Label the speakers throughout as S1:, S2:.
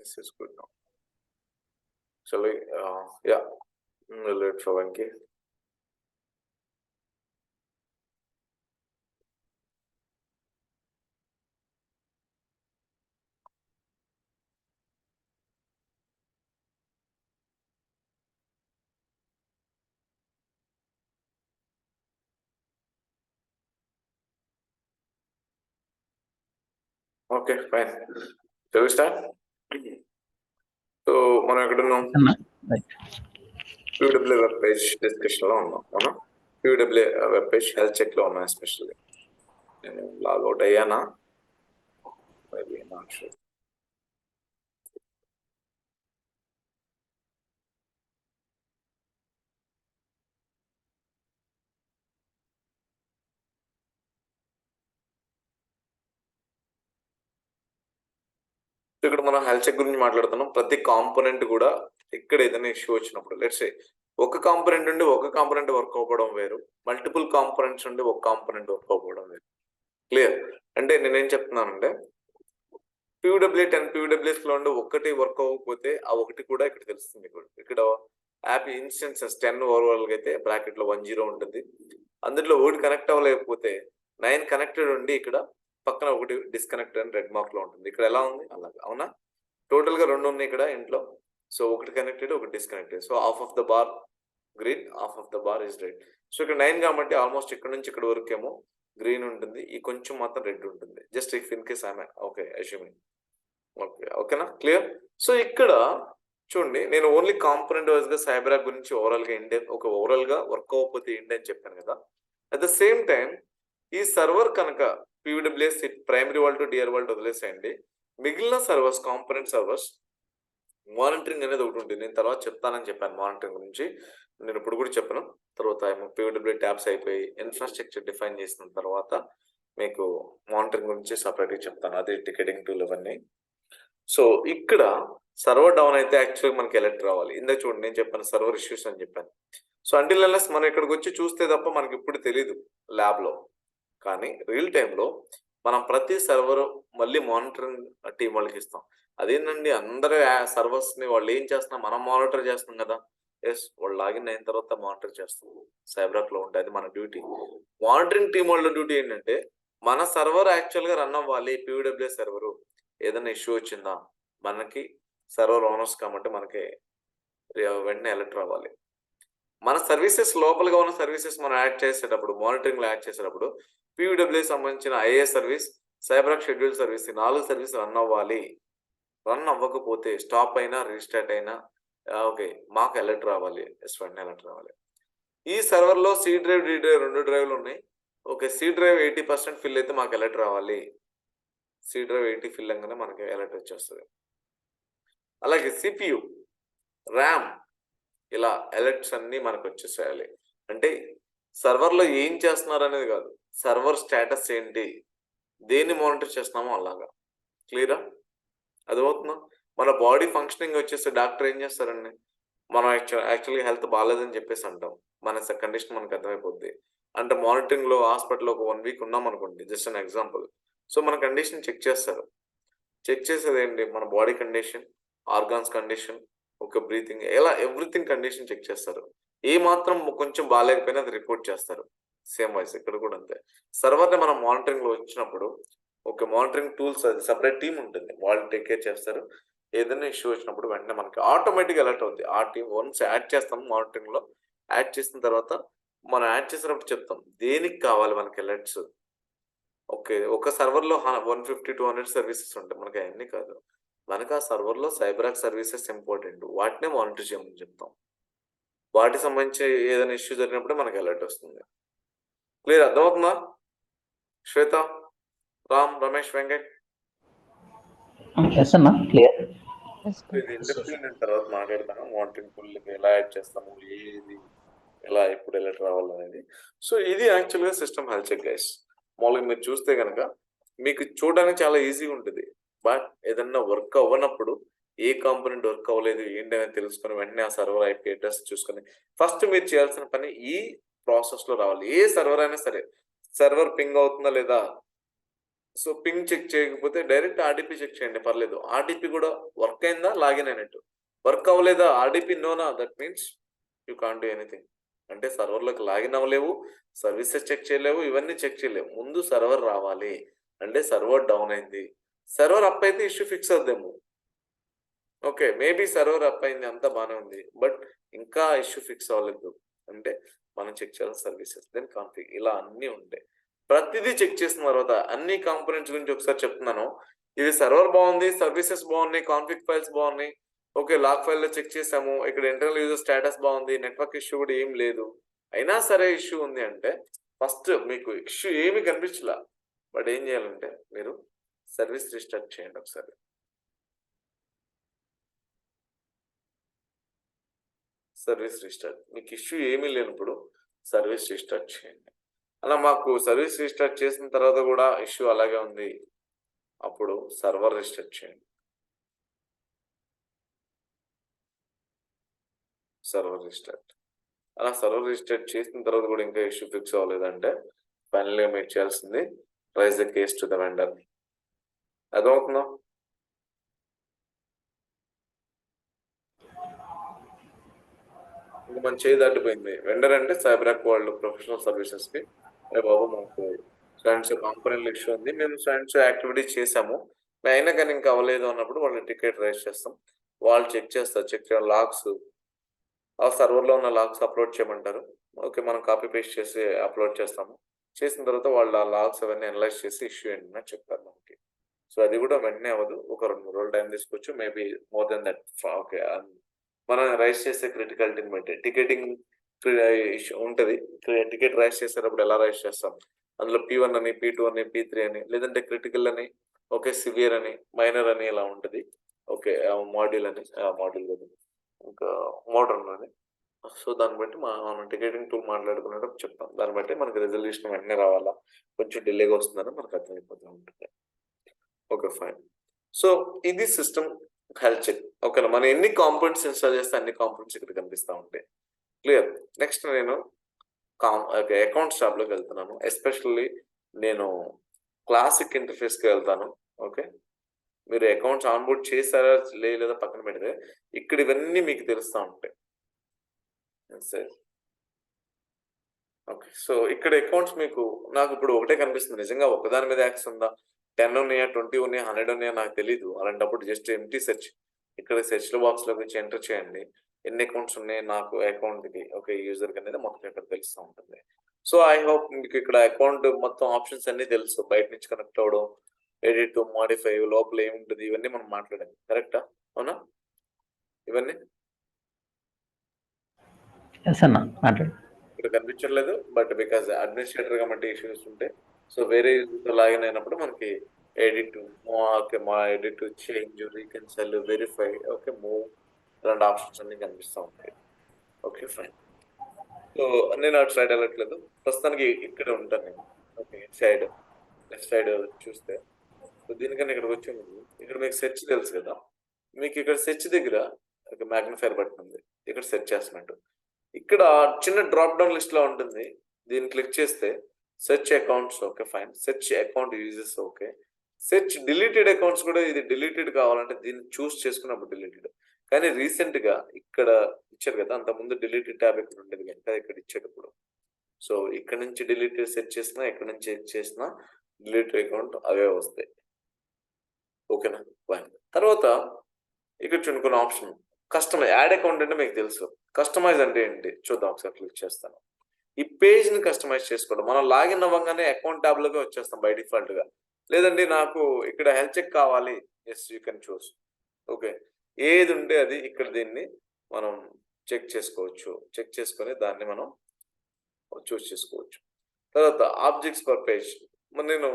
S1: This is good now. Shall we? Yeah, we'll wait for Venki. Okay, fine. Shall we start? So, మనం ఎక్కడ ఉన్నాం? PWA web page discussion లో ఉన్నాం. అవునా? PWA web page health check లో ఉన్నాం especially. నేను లాగౌట్ అయ్యానా? Maybe not sure. ఇక్కడ మనం హెల్త్ చెక్ గురించి మాట్లాడుతున్నాం. ప్రతి కాంపోనెంట్ కూడా ఇక్కడ ఏదైనా ఇష్యూ వచ్చినప్పుడు లెట్స్ సే ఒక కాంపోనెంట్ నుండి ఒక కాంపోనెంట్ వర్క్ అవ్వడం వేరు, మల్టిపుల్ కాంపోనెంట్స్ నుండి ఒక కాంపోనెంట్ వర్క్ అవ్వడం వేరు. క్లియర్? అంటే నేనేం చెప్తున్నానంటే PWA10 PWAs లో ఉండి ఒకటి వర్క్ అవ్వకపోతే ఆ ఒకటి కూడా ఇక్కడ తెలుస్తుంది. ఇక్కడ యాప్ ఇన్స్టెన్సెస్ 10 ఓవరాల్ గా అయితే బ్రాకెట్ లో 10 ఉంటుంది. అందులో ఒకటి కనెక్ట్ అవ్వలేకపోతే 9 కనెక్టెడ్ ఉండి ఇక్కడ పక్కన ఒకటి డిస్కనెక్ట్ అని రెడ్ మార్క్ లో ఉంటుంది. ఇక్కడ ఎలా ఉంది అలాగా, అవునా? టోటల్ గా 2 ఉన్నాయి ఇక్కడ ఇంట్లో. సో ఒకటి కనెక్టెడ్, ఒకటి disconnected. So half of the bar green, half of the bar is red. So ఇక్కడ 9 కాబట్టి ఆల్మోస్ట్ ఇక్కడ నుంచి ఇక్కడ వరకు ఏమో గ్రీన్ ఉంటుంది, ఈ కొంచెం మాత్రం రెడ్ ఉంటుంది. Just if in case I'm okay assuming. Okay, ఓకేనా? క్లియర్? సో ఇక్కడ చూడండి, నేను ఓన్లీ కాంపోనెంట్ వైజ్ గా సైబరాక్ గురించి ఓవరాల్ గా ఏంటి, ఒక ఓవరాల్ గా వర్క్ అవ్వకపోతే ఏంటి అని చెప్పాను కదా. అట్ ద సేమ్ టైం ఈ సర్వర్ కనుక PWS primary vault DR vault వదిలేసేయండి, మిగిలిన సర్వర్స్ కాంపోనెంట్ సర్వర్స్ మానిటరింగ్ అనేది ఒకటి ఉంటుంది. నేను తర్వాత చెప్తానని చెప్పాను మానిటరింగ్ గురించి. నేను ఇప్పుడు కూడా చెప్పను. తర్వాత PWA ట్యాబ్స్ అయిపోయి ఇన్ఫ్రాస్ట్రక్చర్ డిఫైన్ చేసిన తర్వాత మీకు మానిటరింగ్ గురించి సపరేట్గా చెప్తాను, అదే టికెటింగ్ టూల్ ఇవన్నీ. సో ఇక్కడ సర్వర్ డౌన్ అయితే యాక్చువల్గా మనకి ఎలర్ట్ రావాలి. ఇందాక చూడండి, నేను చెప్పాను సర్వర్ ఇష్యూస్ అని చెప్పాను. సో అంటిల్ అన్లెస్ మనం ఇక్కడికి వచ్చి చూస్తే తప్ప మనకి ఇప్పుడు తెలియదు ల్యాబ్ లో. కానీ రియల్ టైంలో మనం ప్రతి సర్వర్ మళ్ళీ మానిటరింగ్ టీం వాళ్ళకి ఇస్తాం. అదేంటండి, అందరూ సర్వర్స్ ని వాళ్ళు ఏం చేస్తున్నా మనం మానిటర్ చేస్తాం కదా. ఎస్, వాళ్ళు లాగిన్ అయిన తర్వాత మానిటర్ చేస్తాం. సైబరాక్ లో ఉంటే అది మన డ్యూటీ. మానిటరింగ్ టీం వాళ్ళ డ్యూటీ ఏంటంటే మన సర్వర్ యాక్చువల్ గా రన్ అవ్వాలి. PWA సర్వర్ ఏదైనా ఇష్యూ వచ్చిందా, మనకి సర్వర్ ఓనర్స్ కాబట్టి మనకి వెంటనే అలర్ట్ రావాలి. మన సర్వీసెస్ లోపలగా ఉన్న సర్వీసెస్ మనం యాడ్ చేసేటప్పుడు, మానిటరింగ్ లో యాడ్ చేసేటప్పుడు PWA సంబంధించిన IA సర్వీస్, సైబరాక్ షెడ్యూల్ సర్వీస్, 4 సర్వీస్ రన్ అవ్వాలి. రన్ అవ్వకపోతే స్టాప్ అయినా రీస్టార్ట్ అయినా ఓకే మాకు అలర్ట్ రావాలి. వెంటనే అలర్ట్ రావాలి. ఈ సర్వర్ లో C డ్రైవ్ D డ్రైవ్ 2 డ్రైవ్లు ఉన్నాయి. ఓకే, C డ్రైవ్ 80% ఫిల్ అయితే మాకు అలర్ట్ రావాలి. C డ్రైవ్ 80 ఫిల్ అవ్వగానే మనకి అలర్ట్ వచ్చేస్తుంది. అలాగే CPU, ర్యామ్, ఇలా అలర్ట్స్ అన్ని మనకు వచ్చేసేయాలి. అంటే సర్వర్ లో ఏం చేస్తున్నారు అనేది కాదు, సర్వర్ స్టేటస్ ఏంటి, దేన్ని మానిటర్ చేస్తున్నామో అలాగా. క్లియరా? అదవుతుందా? మన బాడీ ఫంక్షనింగ్ వచ్చేసి డాక్టర్ ఏం చేస్తారండి, మనం యాక్చువల్గా హెల్త్ బాగాలేదని చెప్పేసి అంటాం. మన కండిషన్ మనకు అర్థమైపోద్ది. అంటే మానిటరింగ్ లో హాస్పిటల్ ఒక 1 వీక్ ఉన్నాం అనుకోండి, జస్ట్ అన్ ఎగ్జాంపుల్. సో మన కండిషన్ చెక్ చేస్తారు. చెక్ చేసేది ఏంటి, మన బాడీ కండిషన్, ఆర్గాన్స్ కండిషన్, ఒక బ్రీతింగ్, ఎలా ఎవ్రీథింగ్ కండిషన్ చెక్ చేస్తారు. ఏ మాత్రం కొంచెం బాగాలేకపోయినా అది రిపోర్ట్ చేస్తారు. సేమ్ వైస్ ఇక్కడ కూడా అంతే. సర్వర్ ని మనం మానిటరింగ్ లో వచ్చినప్పుడు ఒక మానిటరింగ్ టూల్స్, అది సపరేట్ టీం ఉంటుంది, వాళ్ళు టేక్ కేర్ చేస్తారు. ఏదైనా ఇష్యూ వచ్చినప్పుడు వెంటనే మనకి ఆటోమేటిక్ అలర్ట్ అవుతుంది. ఆ టీం వన్స్ యాడ్ చేస్తాం మానిటరింగ్ లో, యాడ్ చేసిన తర్వాత మనం యాడ్ చేసినప్పుడు చెప్తాం దేనికి కావాలి మనకి అలర్ట్స్. ఓకే, ఒక సర్వర్ లో 150-200 సర్వీసెస్ ఉంటాయి. మనకి అవన్నీ కాదు, మనకు ఆ సర్వర్ లో సైబరాక్ సర్వీసెస్ ఇంపార్టెంట్, వాటినే మానిటర్ చేయమని చెప్తాం. వాటికి సంబంధించి ఏదైనా ఇష్యూ జరిగినప్పుడు మనకి అలర్ట్ వస్తుంది. క్లియర్? అర్థమవుతుందా? శ్వేత, రామ్, రమేష్, వెంకట్, నేను తర్వాత మాట్లాడతాను. మానిటరింగ్ టూల్ ఎలా యాడ్ చేస్తాము, ఏది ఎలా ఇప్పుడు అలర్ట్ రావాలనేది. సో ఇది యాక్చువల్గా సిస్టమ్ హెల్త్ చెక్ గైస్. మామూలుగా మీరు చూస్తే కనుక మీకు చూడడానికి చాలా ఈజీగా ఉంటుంది. బట్ ఏదన్నా వర్క్ అవ్వనప్పుడు ఏ కాంపోనెంట్ వర్క్ అవ్వలేదు ఏంటి అనేది తెలుసుకొని వెంటనే ఆ సర్వర్ IP అడ్రస్ చూసుకొని ఫస్ట్ మీరు చేయాల్సిన పని ఈ ప్రాసెస్ లో రావాలి. ఏ సర్వర్ అయినా సరే, సర్వర్ పింగ్ అవుతుందా లేదా, సో పింగ్ చెక్ చేయకపోతే డైరెక్ట్ ఆర్డిపి చెక్ చేయండి, పర్లేదు. ఆర్డిపి కూడా వర్క్ అయిందా, లాగిన్ అయినట్టు. వర్క్ అవ్వలేదా, ఆర్డిపి నోనా, that means you can't do anything. అంటే సర్వర్లోకి లాగిన్ అవ్వలేవు, సర్వీసెస్ చెక్ చేయలేవు, ఇవన్నీ చెక్ చేయలేవు. ముందు సర్వర్ రావాలి, అంటే సర్వర్ డౌన్ అయింది. సర్వర్ అప్ అయితే ఇష్యూ ఫిక్స్ అవుద్దేమో. ఓకే, మేబీ సర్వర్ అప్ అయింది, అంతా బాగానే ఉంది, బట్ ఇంకా ఇష్యూ ఫిక్స్ అవ్వలేదు అంటే మనం చెక్ చేయాలి సర్వీసెస్, దెన్ కాన్ఫిగ్, ఇలా అన్నీ ఉంటాయి. ప్రతిదీ చెక్ చేసిన తర్వాత అన్ని కాంపోనెంట్స్ గురించి ఒకసారి చెప్తున్నాను. ఇది సర్వర్ బాగుంది, సర్వీసెస్ బాగున్నాయి, కాన్ఫిగ్ ఫైల్స్ బాగున్నాయి, ఓకే, లాగ్ ఫైల్లో చెక్ చేసాము, ఇక్కడ ఇంటర్నల్ యూజర్ స్టేటస్ బాగుంది, నెట్వర్క్ ఇష్యూ కూడా ఏం లేదు. అయినా సరే ఇష్యూ ఉంది అంటే ఫస్ట్ మీకు ఇష్యూ ఏమి కనిపించలా, బట్ ఏం చేయాలంటే మీరు సర్వీస్ రీస్టార్ట్ చేయండి ఒకసారి. సర్వీస్ రీస్టార్ట్, మీకు ఇష్యూ ఏమీ లేనప్పుడు సర్వీస్ రీస్టార్ట్ చేయండి. అలా మాకు సర్వీస్ రీస్టార్ట్ చేసిన తర్వాత కూడా ఇష్యూ అలాగే ఉంది, అప్పుడు సర్వర్ రీస్టార్ట్ చేయండి. సర్వర్ రీస్టార్ట్, అలా సర్వర్ రీస్టార్ట్ చేసిన తర్వాత కూడా ఇంకా ఇష్యూ ఫిక్స్ అవ్వలేదంటే ఫైనల్గా మీరు చేయాల్సింది raise the case to the vendor. అదవుతుందా? ఇంకా మన చేయి దాటిపోయింది. వెండర్ అంటే సైబరాక్ వాళ్ళు ప్రొఫెషనల్ సర్వీసెస్ కి, అరే బాబు మాకు స్టూడెంట్స్ కాంపోనెంట్ ఇష్యూ ఉంది, మేము స్టూడెంట్స్ యాక్టివిటీ చేసాము, అయినా కానీ ఇంకా అవ్వలేదు అన్నప్పుడు వాళ్ళని టికెట్ రైజ్ చేస్తాం. వాళ్ళు చెక్ చేస్తారు, చెక్ చేయడం లాగ్స్, ఆ సర్వర్లో ఉన్న లాగ్స్ అప్లోడ్ చేయమంటారు. ఓకే, మనం కాపీ పేస్ట్ చేసి అప్లోడ్ చేస్తాము. చేసిన తర్వాత వాళ్ళు ఆ లాగ్స్ అవన్నీ అనలైజ్ చేసి ఇష్యూ ఏంటని చెప్తారు మనకి. సో అది కూడా వెంటనే అవ్వదు, ఒక 2-3 రోజులు టైం తీసుకోవచ్చు, maybe more than that. Okay, మనం రైజ్ చేసే క్రిటికాలిటీని బట్టి టికెటింగ్ ఇష్యూ ఉంటుంది. టికెట్ రైజ్ చేసేటప్పుడు ఎలా రైజ్ చేస్తాం, అందులో P1 అని, P2 అని, P3 అని, లేదంటే క్రిటికల్ అని, ఓకే, సివియర్ అని, మైనర్ అని ఇలా ఉంటుంది. ఓకే, మాడ్యూల్ అని, మాడ్యూల్ కదా, ఇంకా మోడర్న్ అని. సో దాన్ని బట్టి మనం టికెటింగ్ టూల్ మాట్లాడుకునేటప్పుడు చెప్తాం, దాన్ని బట్టి మనకి రెజల్యూషన్ వెంటనే రావాలా, కొంచెం డిలేగా వస్తుందని మనకు అర్థమైపోతూ ఉంటుంది. Okay, fine. సో ఇది సిస్టమ్ హెల్త్ చెక్. ఓకేనా, మనం ఎన్ని కాంపోనెంట్స్ ఇన్స్టాల్ చేస్తే అన్ని కాంపోనెంట్స్ ఇక్కడ కనిపిస్తూ ఉంటాయి. క్లియర్. నెక్స్ట్ నేను అకౌంట్స్ టాబ్లోకి వెళ్తున్నాను. ఎస్పెషల్లీ నేను క్లాసిక్ ఇంటర్ఫేస్కి వెళ్తాను. ఓకే, మీరు అకౌంట్స్ ఆన్బోర్డ్ చేశారా లేదా పక్కన పెడితే ఇక్కడ ఇవన్నీ మీకు తెలుస్తూ ఉంటాయి. ఓకే, సో ఇక్కడ అకౌంట్స్ మీకు, నాకు ఇప్పుడు ఒకటే కనిపిస్తుంది, నిజంగా ఒకదాని మీద యాక్సెస్ ఉందా, 10 ఉన్నాయా, 20 ఉన్నాయా, 100 ఉన్నాయా నాకు తెలియదు. అలాంటప్పుడు జస్ట్ ఎంటీ సెర్చ్, ఇక్కడ సెర్చ్ బాక్స్లోకి వచ్చి ఎంటర్ చేయండి, ఎన్ని అకౌంట్స్ ఉన్నాయి నాకు అకౌంట్కి, ఓకే, యూజర్కి అనేది మొత్తం ఇక్కడ తెలుస్తూ ఉంటుంది. సో ఐ హోప్ మీకు ఇక్కడ అకౌంట్ మొత్తం ఆప్షన్స్ అన్ని తెలుసు, బయట నుంచి కనెక్ట్ అవ్వడం, ఎడిట్, మాడిఫై, లోపల ఏముంటుంది, ఇవన్నీ మనం మాట్లాడాలి, కరెక్టా? అవునా? ఇవన్నీ ఇక్కడ కనిపించట్లేదు, బట్ బికాస్ అడ్మినిస్ట్రేటర్ గా మనకి ఇష్యూస్ ఉంటాయి. సో వేరే లాగిన్ అయినప్పుడు మనకి ఎడిట్, ఓకే, మా edit, change, reconcile, verify, okay, move, ఇలాంటి ఆప్షన్స్ అన్ని కనిపిస్తూ ఉంటాయి. Okay, fine. సో నేను అటు సైడ్ వెళ్ళట్లేదు, ప్రస్తుతానికి ఇక్కడ ఉంటాను నేను. ఓకే, సైడ్ లెఫ్ట్ సైడ్ చూస్తే, సో దీనికన్నా ఇక్కడికి వచ్చే ముందు ఇక్కడ మీకు సెర్చ్ తెలుసు కదా, మీకు ఇక్కడ సెర్చ్ దగ్గర ఒక మ్యాగ్నిఫైర్ బటన్ ఉంది, ఇక్కడ సెర్చ్ చేస్తున్నట్టు ఇక్కడ చిన్న డ్రాప్ డౌన్ లిస్ట్ లో ఉంటుంది, దీన్ని క్లిక్ చేస్తే search accounts, okay, fine, search account uses, okay, search deleted accounts కూడా, ఇది డిలీటెడ్ కావాలంటే దీన్ని చూస్ చేసుకున్నప్పుడు డిలీటెడ్, కానీ రీసెంట్ గా ఇక్కడ ఇచ్చారు కదా, అంత ముందు డిలీటెడ్ ట్యాబ్ ఇక్కడ ఉండేది కనుక ఇక్కడ ఇచ్చేటప్పుడు, సో ఇక్కడ నుంచి డిలీటెడ్ సెర్చ్ చేసినా, ఇక్కడ నుంచి సెర్చ్ చేసినా డిలీటెడ్ అకౌంట్ అవే వస్తాయి. ఓకేనా, ఫైన్. తర్వాత ఇక్కడ చూడుకున్న ఆప్షన్ కస్టమైజ్, యాడ్ అకౌంట్ అంటే మీకు తెలుసు, కస్టమైజ్ అంటే ఏంటి చూద్దాం, ఒకసారి క్లిక్ చేస్తాను. ఈ పేజ్ ని కస్టమైజ్ చేసుకోవడం, మనం లాగిన్ అవ్వగానే అకౌంట్ ట్యాబ్ లోకి వచ్చేస్తాం బై డిఫాల్ట్ గా, లేదండి నాకు ఇక్కడ హెల్త్ చెక్ కావాలి, as you can choose. Okay, ఏది ఉంటే అది ఇక్కడ దీన్ని మనం చెక్ చేసుకోవచ్చు, చెక్ చేసుకొని దాన్ని మనం చూస్ చేసుకోవచ్చు. తర్వాత ఆబ్జెక్ట్స్ పర్ పేజ్, నేను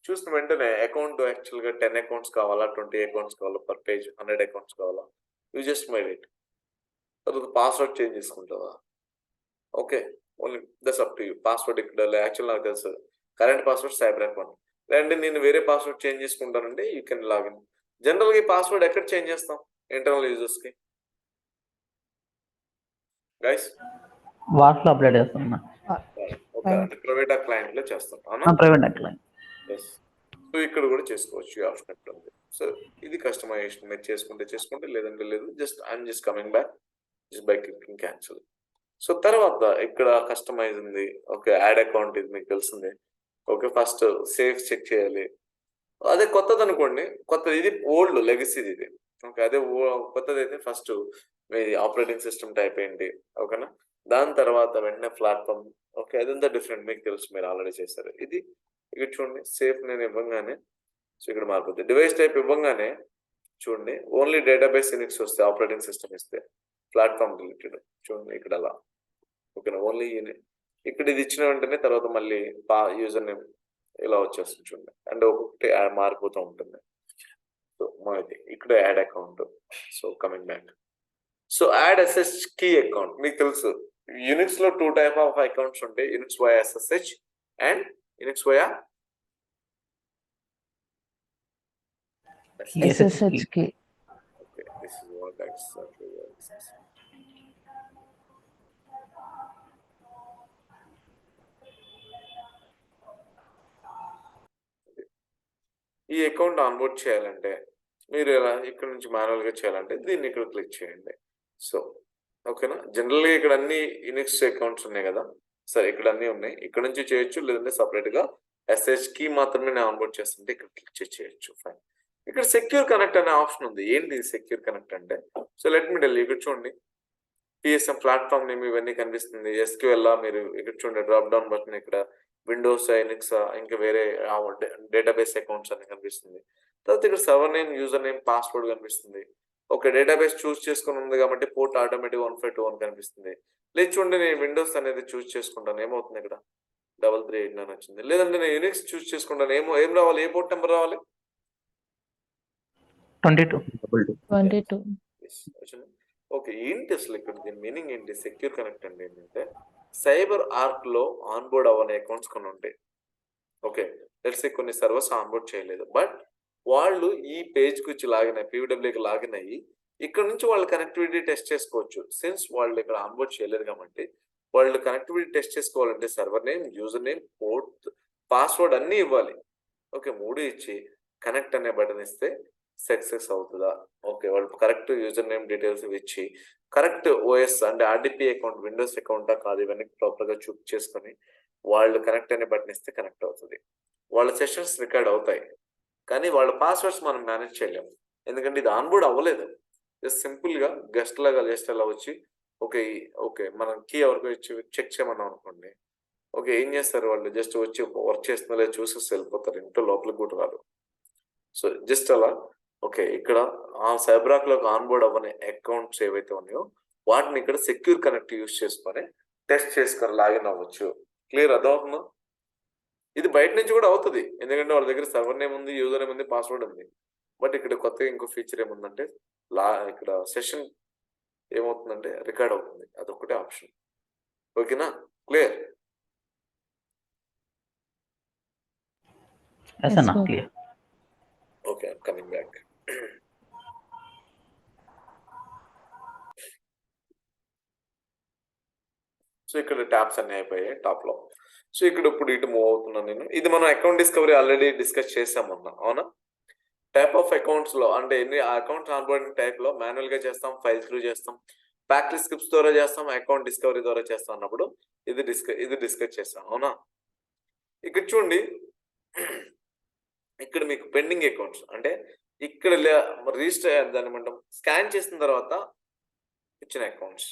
S1: చూసిన వెంటనే అకౌంట్ యాక్చువల్గా 10 అకౌంట్స్ కావాలా, 20 అకౌంట్స్ కావాలా, పర్ పేజ్ 100 అకౌంట్స్ కావాలా, యూ జస్ట్ మేడ్ ఇట్. తర్వాత పాస్వర్డ్ చేంజ్ చేసుకుంటావా, okay, only that's up to you. Password ఇక్కడ యాక్చువల్ నాకు తెలుసు, కరెంట్ పాస్వర్డ్ సైబరాక్ 1, లేదంటే నేను వేరే పాస్వర్డ్ చేంజ్ చేసుకుంటానంటే యూ కెన్ లాగిన్. జనరల్గా ఈ పాస్వర్డ్ ఎక్కడ చేంజ్ చేస్తాం, ఇంటర్నల్ యూజర్స్కి గైస్?
S2: వాట్స్లో అప్డేట్ చేస్తాం,
S1: ఓకే, అంటే ప్రైవేట్ క్లయింట్లో చేస్తాం, అవునా?
S2: Private client.
S1: ఎస్. సో ఇక్కడ కూడా చేసుకోవచ్చు ఈ ఆప్షన్ ఎక్కడ ఉంది. సో ఇది కస్టమైజేషన్ మీరు చేసుకుంటే లేదంటే లేదు. Just I'm just coming back just by clicking cancel. So తర్వాత ఇక్కడ కస్టమైజ్ ఉంది. ఓకే, యాడ్ అకౌంట్ ఇది మీకు తెలిసిందే. ఓకే, ఫస్ట్ సేవ్ చెక్ చేయాలి. అదే కొత్తది అనుకోండి, కొత్తది ఇది ఓల్డ్ లెగసీది ఇది. ఓకే, అదే కొత్తది అయితే ఫస్ట్ మీ ఆపరేటింగ్ సిస్టమ్ టైప్ ఏంటి, ఓకేనా, దాని తర్వాత వెంటనే ప్లాట్ఫామ్. ఓకే, అదంతా డిఫరెంట్ మీకు తెలుసు, మీరు ఆల్రెడీ చేశారు. ఇది ఇక్కడ చూడండి, సేఫ్ నేను ఇవ్వగానే సో ఇక్కడ మారిపోతుంది. డివైస్ టైప్ ఇవ్వగానే చూడండి, ఓన్లీ డేటాబేస్ యూనిక్స్ వస్తే, ఆపరేటింగ్ సిస్టమ్ ఇస్తే ప్లాట్ఫామ్ డిలీటెడ్. చూడండి ఇక్కడ అలా. ఓకేనా, ఓన్లీ ఇక్కడ ఇది ఇచ్చిన వెంటనే తర్వాత మళ్ళీ యూజర్ నేమ్ ఇలా వచ్చేస్తుంది చూడండి. అండ్ ఒక్కొక్కటి మారిపోతూ ఉంటుంది. సో మాది ఇక్కడ add account. So coming back, so add SS key account మీకు తెలుసు, యూనిక్స్ లో 2 టైప్ ఆఫ్ అకౌంట్స్ ఉంటాయి, Unix via SSH and Unix via
S2: SSH key.
S1: Okay, this is what exactly works. ఈ అకౌంట్ ఆన్బోర్డ్ చేయాలంటే మీరు ఎలా ఇక్కడ నుంచి మాన్యువల్ గా చేయాలంటే దీన్ని ఇక్కడ క్లిక్ చేయండి. సో ఓకేనా, జనరల్ గా ఇక్కడ అన్ని యూనిక్స్ అకౌంట్స్ ఉన్నాయి కదా, సరే ఇక్కడ అన్ని ఉన్నాయి, ఇక్కడ నుంచి చేయొచ్చు, లేదంటే సపరేట్ గా ఎస్హెచ్ కీ మాత్రమే నేను ఆన్బోర్డ్ చేస్తుంటే ఇక్కడ క్లిక్ చేయొచ్చు. ఫైన్. ఇక్కడ సెక్యూర్ కనెక్ట్ అనే ఆప్షన్ ఉంది. ఏంటి సెక్యూర్ కనెక్ట్ అంటే, సో లెట్ మీ టెల్, ఇక్కడ చూడండి పిఎస్ఎం ప్లాట్ఫామ్ నేమ్ ఇవన్నీ కనిపిస్తుంది. ఎస్క్యూఎల్ మీరు ఇక్కడ చూడండి డ్రాప్ డౌన్ బటన్, ఇక్కడ విండోస్ యూనిక్స్ ఇంకా వేరే డేటాబేస్ అకౌంట్స్ అని కనిపిస్తుంది. తర్వాత ఇక్కడ server name, user name, password కనిపిస్తుంది. ఓకే, డేటాబేస్ చూస్ చేసుకుని ఉంది కాబట్టి పోర్ట్ ఆటోమేటిక్ 1521 కనిపిస్తుంది. లేదు చూడండి, నేను విండోస్ అనేది చూస్ చేసుకుంటాను, ఏమవుతుంది ఇక్కడ 3389 వచ్చింది. లేదంటే నేను యూనిక్స్ చూస్ చేసుకుంటాను, ఏం రావాలి, ఏ పోర్ట్ నెంబర్ రావాలి,
S2: 22.
S1: ఓకే. ఏంటి అసలు ఇక్కడ దీని మీనింగ్ ఏంటి? సెక్యూర్ కనెక్ట్ అంటే ఏంటంటే సైబర్ ఆర్క్ లో ఆన్బోర్డ్ అవ్వని అకౌంట్స్ కొన్ని ఉంటాయి. ఓకే, తెలిసి కొన్ని సర్వర్స్ ఆన్బోర్డ్ చేయలేదు, బట్ వాళ్ళు ఈ పేజ్ కి వచ్చి లాగిన్ అయ్యి పీడబ్ల్యూకి లాగిన్ అయ్యి ఇక్కడ నుంచి వాళ్ళు కనెక్టివిటీ టెస్ట్ చేసుకోవచ్చు. సిన్స్ వాళ్ళు ఇక్కడ ఆన్బోర్డ్ చేయలేదు కాబట్టి వాళ్ళు కనెక్టివిటీ టెస్ట్ చేసుకోవాలంటే server name, user name, port, password అన్ని ఇవ్వాలి. ఓకే, 3 ఇచ్చి కనెక్ట్ అనే బటన్ ఇస్తే సక్సెస్ అవుతుందా? ఓకే, వాళ్ళు కరెక్ట్ యూజర్ నేమ్ డీటెయిల్స్ ఇచ్చి కరెక్ట్ ఓఎస్ అంటే ఆర్డిపి అకౌంట్ విండోస్ అకౌంటా కాదు ఇవన్నీ ప్రాపర్ గా చూప్ చేసుకొని వాళ్ళు కనెక్ట్ అనే బటన్ ఇస్తే కనెక్ట్ అవుతుంది. వాళ్ళ సెషన్స్ రికార్డ్ అవుతాయి, కానీ వాళ్ళ పాస్వర్డ్స్ మనం మేనేజ్ చేయలేము, ఎందుకంటే ఇది ఆన్బోర్డ్ అవ్వలేదు. జస్ట్ సింపుల్ గా గెస్ట్ లాగా జస్ట్ అలా వచ్చి ఓకే మనం కీ ఎవరికి వచ్చి చెక్ చేయమన్నాం అనుకోండి. ఓకే, ఏం చేస్తారు వాళ్ళు, జస్ట్ వచ్చి వర్క్ చేస్తుందో చూసేసి వెళ్ళిపోతారు, ఇంట్లో లోపలికి కూడా రాదు. సో జస్ట్ అలా ఓకే, ఇక్కడ ఆ సైబరాక్ లో ఆన్బోర్డ్ అవ్వని అకౌంట్స్ ఏవైతే ఉన్నాయో వాటిని ఇక్కడ సెక్యూర్ కనెక్ట్ యూస్ చేసుకొని టెస్ట్ చేసుకొని లాగిన్ అవ్వచ్చు. క్లియర్ అర్థమవుతుందా? ఇది బయట నుంచి కూడా అవుతుంది, ఎందుకంటే వాళ్ళ దగ్గర సర్వర్ నేమ్ ఉంది, యూజర్ నేమ్ ఉంది, పాస్వర్డ్ ఉంది. బట్ ఇక్కడ కొత్తగా ఇంకో ఫీచర్ ఏముందంటే ఇక్కడ సెషన్ ఏమవుతుందంటే రికార్డ్ అవుతుంది, అదొక్కటే ఆప్షన్. ఓకేనా, clear?
S2: Clear.
S1: Okay, coming back. So ఇక్కడ ట్యాబ్స్ అన్ని అయిపోయాయి టాప్ లో. సో ఇక్కడ ఇప్పుడు ఇటు మూవ్ అవుతున్నాను నేను. ఇది మనం అకౌంట్ డిస్కవరీ ఆల్రెడీ డిస్కస్ చేసామన్నా, అవునా? టైప్ ఆఫ్ అకౌంట్స్ లో అంటే ఎన్ని అకౌంట్స్ ఆన్బోర్డింగ్ టైప్ లో మాన్యువల్ గా చేస్తాం, ఫైల్ త్రూ చేస్తాం, ప్యాక్లీ స్క్రిప్ట్స్ ద్వారా చేస్తాం, అకౌంట్ డిస్కవరీ ద్వారా చేస్తాం అన్నప్పుడు ఇది డిస్కస్ చేస్తాం, అవునా? ఇక్కడ చూడండి, ఇక్కడ మీకు పెండింగ్ అకౌంట్స్ అంటే ఇక్కడ రిజిస్టర్ దాన్ని మనం స్కాన్ చేసిన తర్వాత ఇచ్చిన అకౌంట్స్.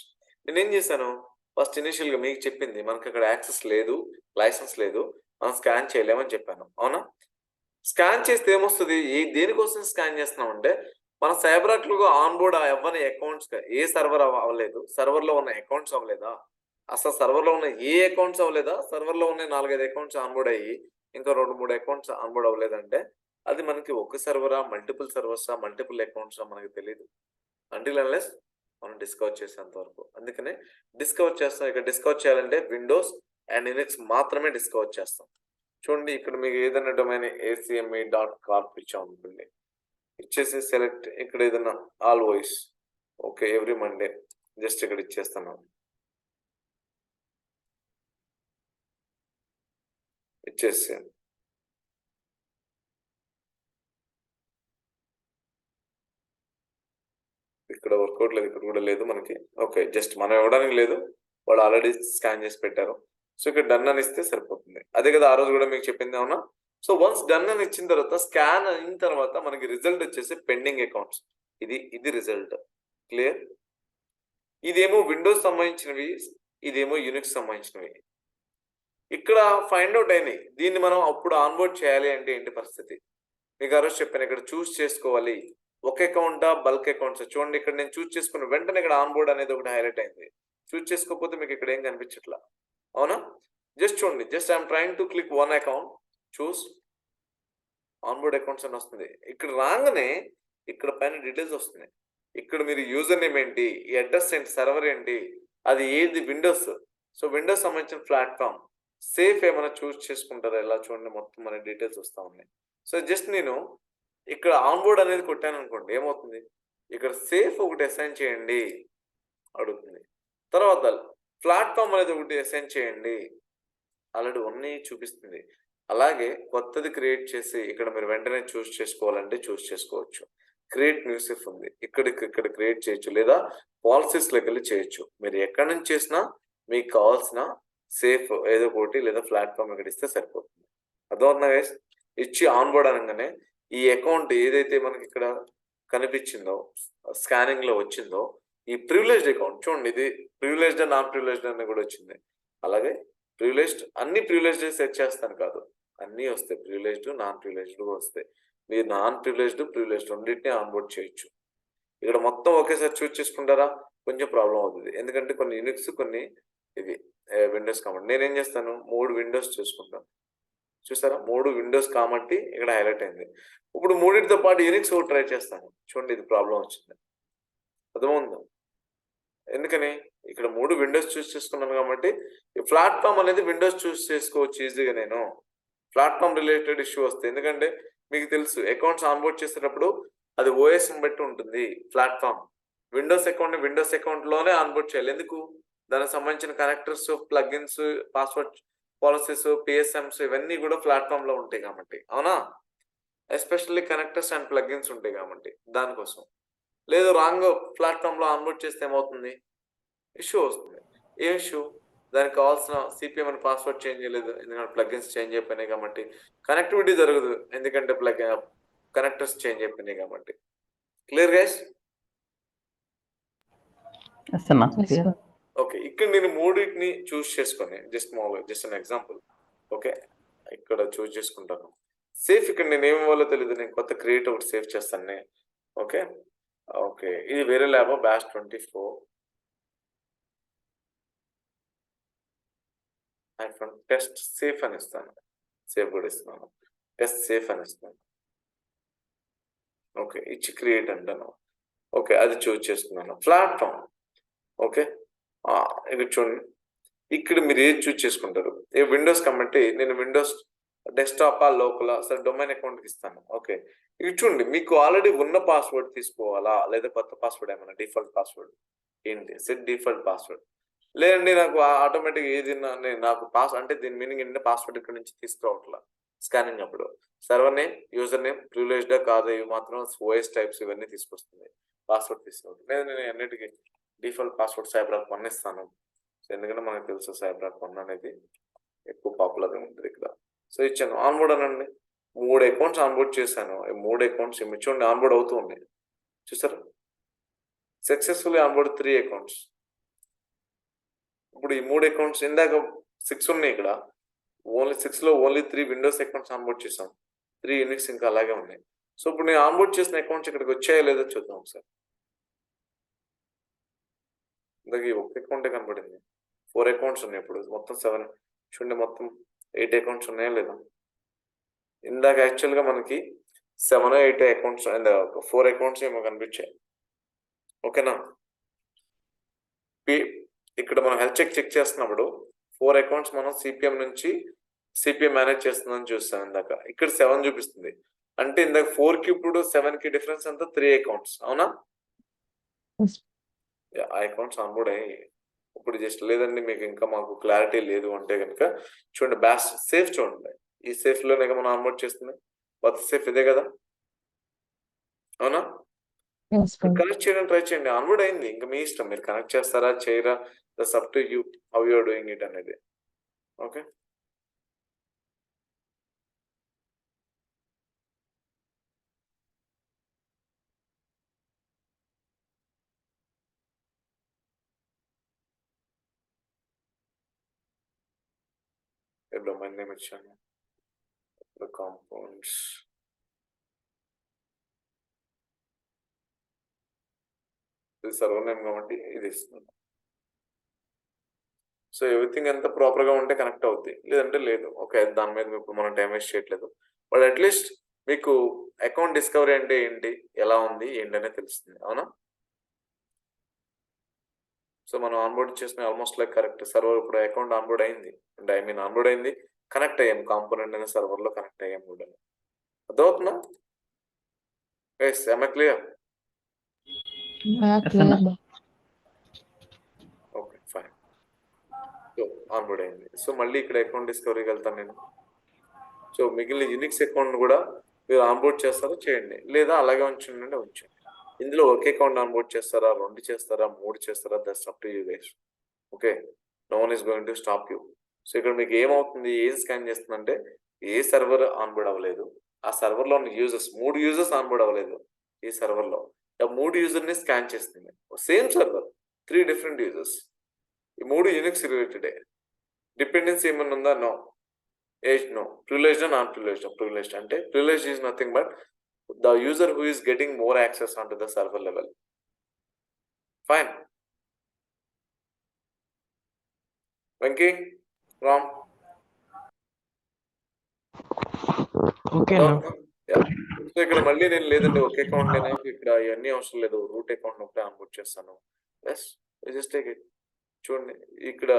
S1: నేనేం చేశాను, ఫస్ట్ ఇనిషియల్ గా మీకు చెప్పింది మనకి అక్కడ యాక్సెస్ లేదు, లైసెన్స్ లేదు, మనం స్కాన్ చేయలేమని చెప్పాను, అవునా? స్కాన్ చేస్తే ఏమొస్తుంది, దేనికోసం స్కాన్ చేస్తున్నాం అంటే మన సైబరాక్ లో ఆన్బోర్డ్ అవ్వని అకౌంట్స్, ఏ సర్వర్ అవ్వలేదు, సర్వర్ లో ఉన్న అకౌంట్స్ అవ్వలేదా, అసలు సర్వర్ లో ఉన్న ఏ అకౌంట్స్ అవ్వలేదా, సర్వర్ లో ఉన్న 4-5 అకౌంట్స్ ఆన్బోర్డ్ అయ్యి ఇంకా 2-3 అకౌంట్స్ ఆన్బోర్డ్ అవ్వలేదంటే అది మనకి ఒక సర్వరా, మల్టిపుల్ సర్వర్సా, మల్టిపుల్ అకౌంట్సా మనకి తెలియదు అంటిల్ అన్లెస్ మనం డిస్కవర్ చేసేంత వరకు. అందుకనే డిస్కవర్ చేస్తాం. ఇక్కడ డిస్కవర్ చేయాలంటే విండోస్ అండ్ లినక్స్ మాత్రమే డిస్కవర్ చేస్తాం. చూడండి, ఇక్కడ మీకు ఏదైనా డొమైన్ acme.corp ఇచ్చాం అనుకోండి, ఇచ్చేసి సెలెక్ట్ ఇక్కడ ఏదైనా all voice, okay, every Monday just ఇక్కడ ఇచ్చేస్తున్నాం, ఇచ్చేసి వర్కౌట్ లేదు, ఇక్కడ కూడా లేదు మనకి. ఓకే, జస్ట్ మనం ఇవ్వడానికి లేదు, వాళ్ళు ఆల్రెడీ స్కాన్ చేసి పెట్టారు. సో ఇక్కడ డన్ అని ఇస్తే సరిపోతుంది. అదే కదా ఆ రోజు కూడా మీకు చెప్పింది, అవునా? సో వన్స్ డన్ అని ఇచ్చిన తర్వాత స్కాన్ అయిన తర్వాత మనకి రిజల్ట్ వచ్చేసి పెండింగ్ అకౌంట్స్. ఇది రిజల్ట్. క్లియర్? ఇదేమో విండోస్ సంబంధించినవి, ఇదేమో యూనిక్స్ సంబంధించినవి. ఇక్కడ ఫైండ్ అవుట్ అయినాయి. దీన్ని మనం అప్పుడు ఆన్బోర్డ్ చేయాలి అంటే ఏంటి పరిస్థితి? మీకు ఆ రోజు చెప్పాను, ఇక్కడ చూస్ చేసుకోవాలి. ఒక అకౌంటా బల్క్ అకౌంట్స్. చూడండి, ఇక్కడ నేను చూస్ చేసుకున్న వెంటనే ఇక్కడ ఆన్బోర్డ్ అనేది ఒకటి హైలైట్ అయింది. చూస్ చేసుకోకపోతే మీకు ఇక్కడ ఏం కనిపించట్లా, అవునా? జస్ట్ చూడండి, just I'm trying to click one account, choose onboard accounts అని వస్తుంది. ఇక్కడ రాగానే ఇక్కడ పైన డీటెయిల్స్ వస్తున్నాయి. ఇక్కడ మీరు యూజర్ నేమ్ ఏంటి, ఈ అడ్రస్ ఏంటి, సర్వర్ ఏంటి, అది ఏది, విండోస్. సో విండోస్ సంబంధించిన ప్లాట్ఫామ్, సేఫ్ ఏమైనా చూస్ చేసుకుంటారా, ఇలా చూడండి మొత్తం మన డీటెయిల్స్ వస్తూ ఉన్నాయి. సో జస్ట్ నేను ఇక్కడ ఆన్బోర్డ్ అనేది కొట్టాను అనుకోండి, ఏమవుతుంది, ఇక్కడ సేఫ్ ఒకటి అసైన్ చేయండి అడుగుతుంది. తర్వాత ప్లాట్ఫామ్ అనేది ఒకటి అసైన్ చేయండి, ఆల్రెడీ అన్నీ చూపిస్తుంది. అలాగే కొత్తది క్రియేట్ చేసి ఇక్కడ మీరు వెంటనే చూస్ చేసుకోవాలంటే చూస్ చేసుకోవచ్చు. క్రియేట్ న్యూ సేఫ్ ఉంది, ఇక్కడ క్రియేట్ చేయొచ్చు, లేదా పాలసీస్లోకి వెళ్ళి చేయొచ్చు. మీరు ఎక్కడి నుంచి చేసినా మీకు కావాల్సిన సేఫ్ ఏదో ఒకటి లేదా ప్లాట్ఫామ్ ఇక్కడ ఇస్తే సరిపోతుంది. అర్థమవుతుందా గైస్? ఇచ్చి ఆన్బోర్డ్ అనగానే ఈ అకౌంట్ ఏదైతే మనకి ఇక్కడ కనిపించిందో, స్కానింగ్ లో వచ్చిందో, ఈ ప్రివిలేజ్డ్ అకౌంట్ చూడండి, ఇది ప్రివిలేజ్డ్ నాన్ ప్రివిలేజ్డ్ అని కూడా వచ్చింది. అలాగే ప్రివిలేజ్డ్, అన్ని ప్రివిలేజ్డ్ సెట్ చేస్తాను కాదు, అన్నీ వస్తాయి, ప్రివిలేజ్డ్ నాన్ ప్రివిలేజ్డ్ వస్తాయి. మీరు నాన్ ప్రివిలేజ్డ్ రెండింటినీ ఆన్బోర్డ్ చేయొచ్చు. ఇక్కడ మొత్తం ఒకేసారి చూస్ చేసుకుంటారా, కొంచెం ప్రాబ్లం అవుతుంది. ఎందుకంటే కొన్ని యూనిక్స్, కొన్ని ఇవి విండోస్ కాబట్టి నేనేం చేస్తాను, 3 విండోస్ చూసుకుంటాను. చూసారా, 3 విండోస్ కాబట్టి ఇక్కడ హైలైట్ అయింది. ఇప్పుడు మూడింటితో పాటు యూనిక్స్ ఒకటి ట్రై చేస్తాను. చూడండి, ఇది ప్రాబ్లం వచ్చింది. అర్థమవుతుందా? ఎందుకని, ఇక్కడ 3 విండోస్ చూస్ చేసుకున్నాను కాబట్టి ఈ ప్లాట్ఫామ్ అనేది విండోస్ చూస్ చేసుకోవచ్చు ఈజీగా. నేను ప్లాట్ఫామ్ రిలేటెడ్ ఇష్యూ వస్తాయి. ఎందుకంటే మీకు తెలుసు, అకౌంట్స్ ఆన్బోర్డ్ చేసేటప్పుడు అది ఓఎస్ బట్టి ఉంటుంది. ప్లాట్ఫామ్ విండోస్ అకౌంట్ లోనే ఆన్బోర్డ్ చేయాలి. ఎందుకు, దానికి సంబంధించిన కనెక్టర్స్, ప్లగిన్స్, పాస్వర్డ్ పాలసీస్, పిఎస్ఎంస్ ఇవన్నీ కూడా ప్లాట్ఫామ్ లో ఉంటాయి కాబట్టి, అవునా? ఎస్పెషల్లీ కనెక్టర్స్ అండ్ ప్లగిన్స్ ఉంటాయి కాబట్టి దానికోసం. లేదు రాంగ్ ప్లాట్ఫామ్ లో ఆన్బోర్డ్ చేస్తే ఏమవుతుంది, ఇష్యూ వస్తుంది. ఏ ఇష్యూ, దానికి కావాల్సిన సిపిఎం అని పాస్వర్డ్ చేంజ్ చేయలేదు, ఎందుకంటే ప్లగిన్స్ చేంజ్ అయిపోయినాయి కాబట్టి. కనెక్టివిటీ జరగదు, ఎందుకంటే కనెక్టర్స్ చేంజ్ అయిపోయినాయి కాబట్టి. Clear guys? ఓకే, ఇక్కడ నేను మూడింటిని చూస్ చేసుకొని జస్ట్ అన్ ఎగ్జాంపుల్. ఓకే, ఇక్కడ చూస్ చేసుకుంటాను. సేఫ్ ఇక్కడ నేను ఏమి ఇవ్వాలో తెలియదు, నేను కొత్త క్రియేట్ ఒకటి సేవ్ చేస్తాను. ఓకే ఓకే, ఇది వేరే ల్యాబ్, బ్యాష్ 24 టెస్ట్ సేఫ్ అని ఇస్తాను. సేఫ్ కూడా ఇస్తున్నాను, టెస్ట్ సేఫ్ అని ఇస్తాను. ఓకే, ఇచ్చి క్రియేట్ అంటాను. ఓకే, అది చూస్ చేసుకున్నాను. ప్లాట్ఫామ్, ఓకే, ఇక్కడ చూడండి, ఇక్కడ మీరు ఏది చూస్ చేసుకుంటారు. ఏ విండోస్ కాబట్టి నేను విండోస్ డెస్క్టాప్ లోకల్ సరే డొమైన్ అకౌంట్కి ఇస్తాను. ఓకే, ఇది చూడండి, మీకు ఆల్రెడీ ఉన్న పాస్వర్డ్ తీసుకోవాలా లేదా కొత్త పాస్వర్డ్ ఏమైనా, డిఫాల్ట్ పాస్వర్డ్ ఏంటి, సెట్ డిఫాల్ట్ పాస్వర్డ్. లేదండి నాకు ఆటోమేటిక్ ఏది నాకు అంటే దీని మీనింగ్ ఏంటంటే పాస్వర్డ్ ఇక్కడ నుంచి తీసుకురావట్లా. స్కానింగ్ అప్పుడు సర్వర్ నేమ్, యూజర్ నేమ్, ప్రివిలేజ్డా కాదు, ఇవి మాత్రం ఓఎస్ టైప్స్ ఇవన్నీ తీసుకొస్తుంది. పాస్వర్డ్ తీసుకురావట్లేదు. లేదా నేను అన్నిటికీ డిఫాల్ట్ పాస్వర్డ్ సైబరాక్ 1 ఇస్తాను. ఎందుకంటే మనకు తెలుసు సైబరాక్ 1 అనేది ఎక్కువ పాపులర్ ఉంటుంది ఇక్కడ. సో ఇచ్చాను, ఆన్బోర్డ్ అనండి. 3 అకౌంట్స్ ఆన్బోర్డ్ చేశాను. 3 అకౌంట్స్ చూడండి ఆన్బోర్డ్ అవుతూ ఉన్నాయి. చూసారా, సక్సెస్ఫుల్లీ ఆన్బోర్డ్ 3 అకౌంట్స్. ఇప్పుడు ఈ 3 అకౌంట్స్, ఇందాక 6 ఉన్నాయి, ఇక్కడ ఓన్లీ 6లో ఓన్లీ 3 విండోస్ అకౌంట్స్ ఆన్బోర్డ్ చేసాం. 3 యూనిక్స్ ఇంకా అలాగే ఉన్నాయి. సో ఇప్పుడు నేను ఆన్బోర్డ్ చేసిన అకౌంట్స్ ఇక్కడికి వచ్చాయో లేదో చూద్దాం ఒకసారి. ఇందాక ఈ ఒక అకౌంటే కనబడింది, 4 అకౌంట్స్ ఉన్నాయి. ఇప్పుడు మొత్తం 7 చూడండి, మొత్తం 8 అకౌంట్స్ ఉన్నాయా లేదా. ఇందాక యాక్చువల్గా మనకి 7 or 8 అకౌంట్స్ అండ్ 4 అకౌంట్స్ ఏమో కనిపించాయి. ఓకేనా, ఇక్కడ మనం హెల్త్ చెక్ చేస్తున్నప్పుడు 4 అకౌంట్స్ మనం సిపిఎం నుంచి సిపిఎం మేనేజ్ చేస్తుందని చూస్తాం. ఇందాక ఇక్కడ 7 చూపిస్తుంది, అంటే ఇందాక 4కి ఇప్పుడు 7కి డిఫరెన్స్ అంతా 3 అకౌంట్స్, అవునా? ఆ అకౌంట్స్ ఆన్బోర్డ్ అయ్యి ఇప్పుడు జస్ట్ లేదండి మీకు ఇంకా మాకు క్లారిటీ లేదు అంటే కనుక చూడండి, బ్యాష్ సేఫ్ చూడండి, ఈ సేఫ్ లోనే మనం ఆన్బోర్డ్ చేస్తుంది. కొత్త సేఫ్ ఇదే కదా, అవునా?
S2: Yes, ma'am.
S1: కనెక్ట్ చేయడం ట్రై చేయండి. ఆన్వర్డ్ అయింది, ఇంకా మీ ఇష్టం, మీరు కనెక్ట్ చేస్తారా చేయరా, that's up to you how you are doing it అనేది. ఓకే, డొమైన్ నేమ్ ఇచ్చాను, కాంపౌండ్స్, ఇది సర్వర్ నేమ్ కాబట్టి ఇది ఇస్తున్నాను. సో ఎవ్రీథింగ్ ఎంత ప్రాపర్ గా ఉంటే కనెక్ట్ అవుద్ది, లేదంటే లేదు. ఓకే, దాని మీద ఇప్పుడు మనం టైం వేస్ట్ చేయట్లేదు, బట్ అట్లీస్ట్ మీకు అకౌంట్ డిస్కవరీ అంటే ఏంటి, ఎలా ఉంది ఏంటి అనేది తెలుస్తుంది, అవునా? సో మనం ఆన్బోర్డ్ చేసిన ఆల్మోస్ట్ లైక్ కరెక్ట్. సర్వర్ ఇప్పుడు అకౌంట్ ఆన్బోర్డ్ అయింది, అంటే ఐ మీన్ ఆన్బోర్డ్ అయింది, కనెక్ట్ అయ్యాం, కాంపోనెంట్ అనే సర్వర్ లో కనెక్ట్ అయ్యాం కూడా. అర్థమవుతుందా? Yes, am I clear?
S2: Clear, ma'am.
S1: Okay fine. So onboard అయింది. సో మళ్ళీ ఇక్కడ అకౌంట్ డిస్కవరీకి వెళ్తాను నేను. సో మిగిలిన యూనిక్స్ అకౌంట్ కూడా మీరు ఆన్బోర్డ్ చేస్తారో చేయండి, లేదా అలాగే ఉంచండి ఉంచండి. ఇందులో ఒకే అకౌంట్ ఆన్బోర్డ్ చేస్తారా, 2 చేస్తారా, 3 చేస్తారా, that's up to you guys. Okay, no one is going to stop you. So ఇక్కడ మీకు ఏమవుతుంది, ఏం స్కాన్ చేస్తుందంటే ఏ సర్వర్ ఆన్బోర్డ్ అవ్వలేదు, ఆ సర్వర్లో ఉన్న యూజర్స్ 3 యూజర్స్ ఆన్బోర్డ్ అవ్వలేదు ఈ సర్వర్లో, ఆ 3 యూజర్ని స్కాన్ చేస్తుంది. సేమ్ సర్వర్, 3 డిఫరెంట్ యూజర్స్, ఈ 3 యూనిక్స్ రిలేటెడే. డిపెండెన్సీ ఏమన్నా ఉందా? No. Age no. Privileged non privileged? Privileged. అంటే privileged is nothing but the user who is getting more access onto the server level. Fine. Venki, Ram.
S3: Okay
S1: so ఇక్కడ మళ్ళీ నేను లేదండి ఒకే account నేను ఇక్కడ ఇవన్నీ అవసరం లేదు, రూట్ అకౌంట్ ఒకటే ఆన్బోర్డ్ చేస్తాను. Yes, just take it. చూడండి, ఇక్కడ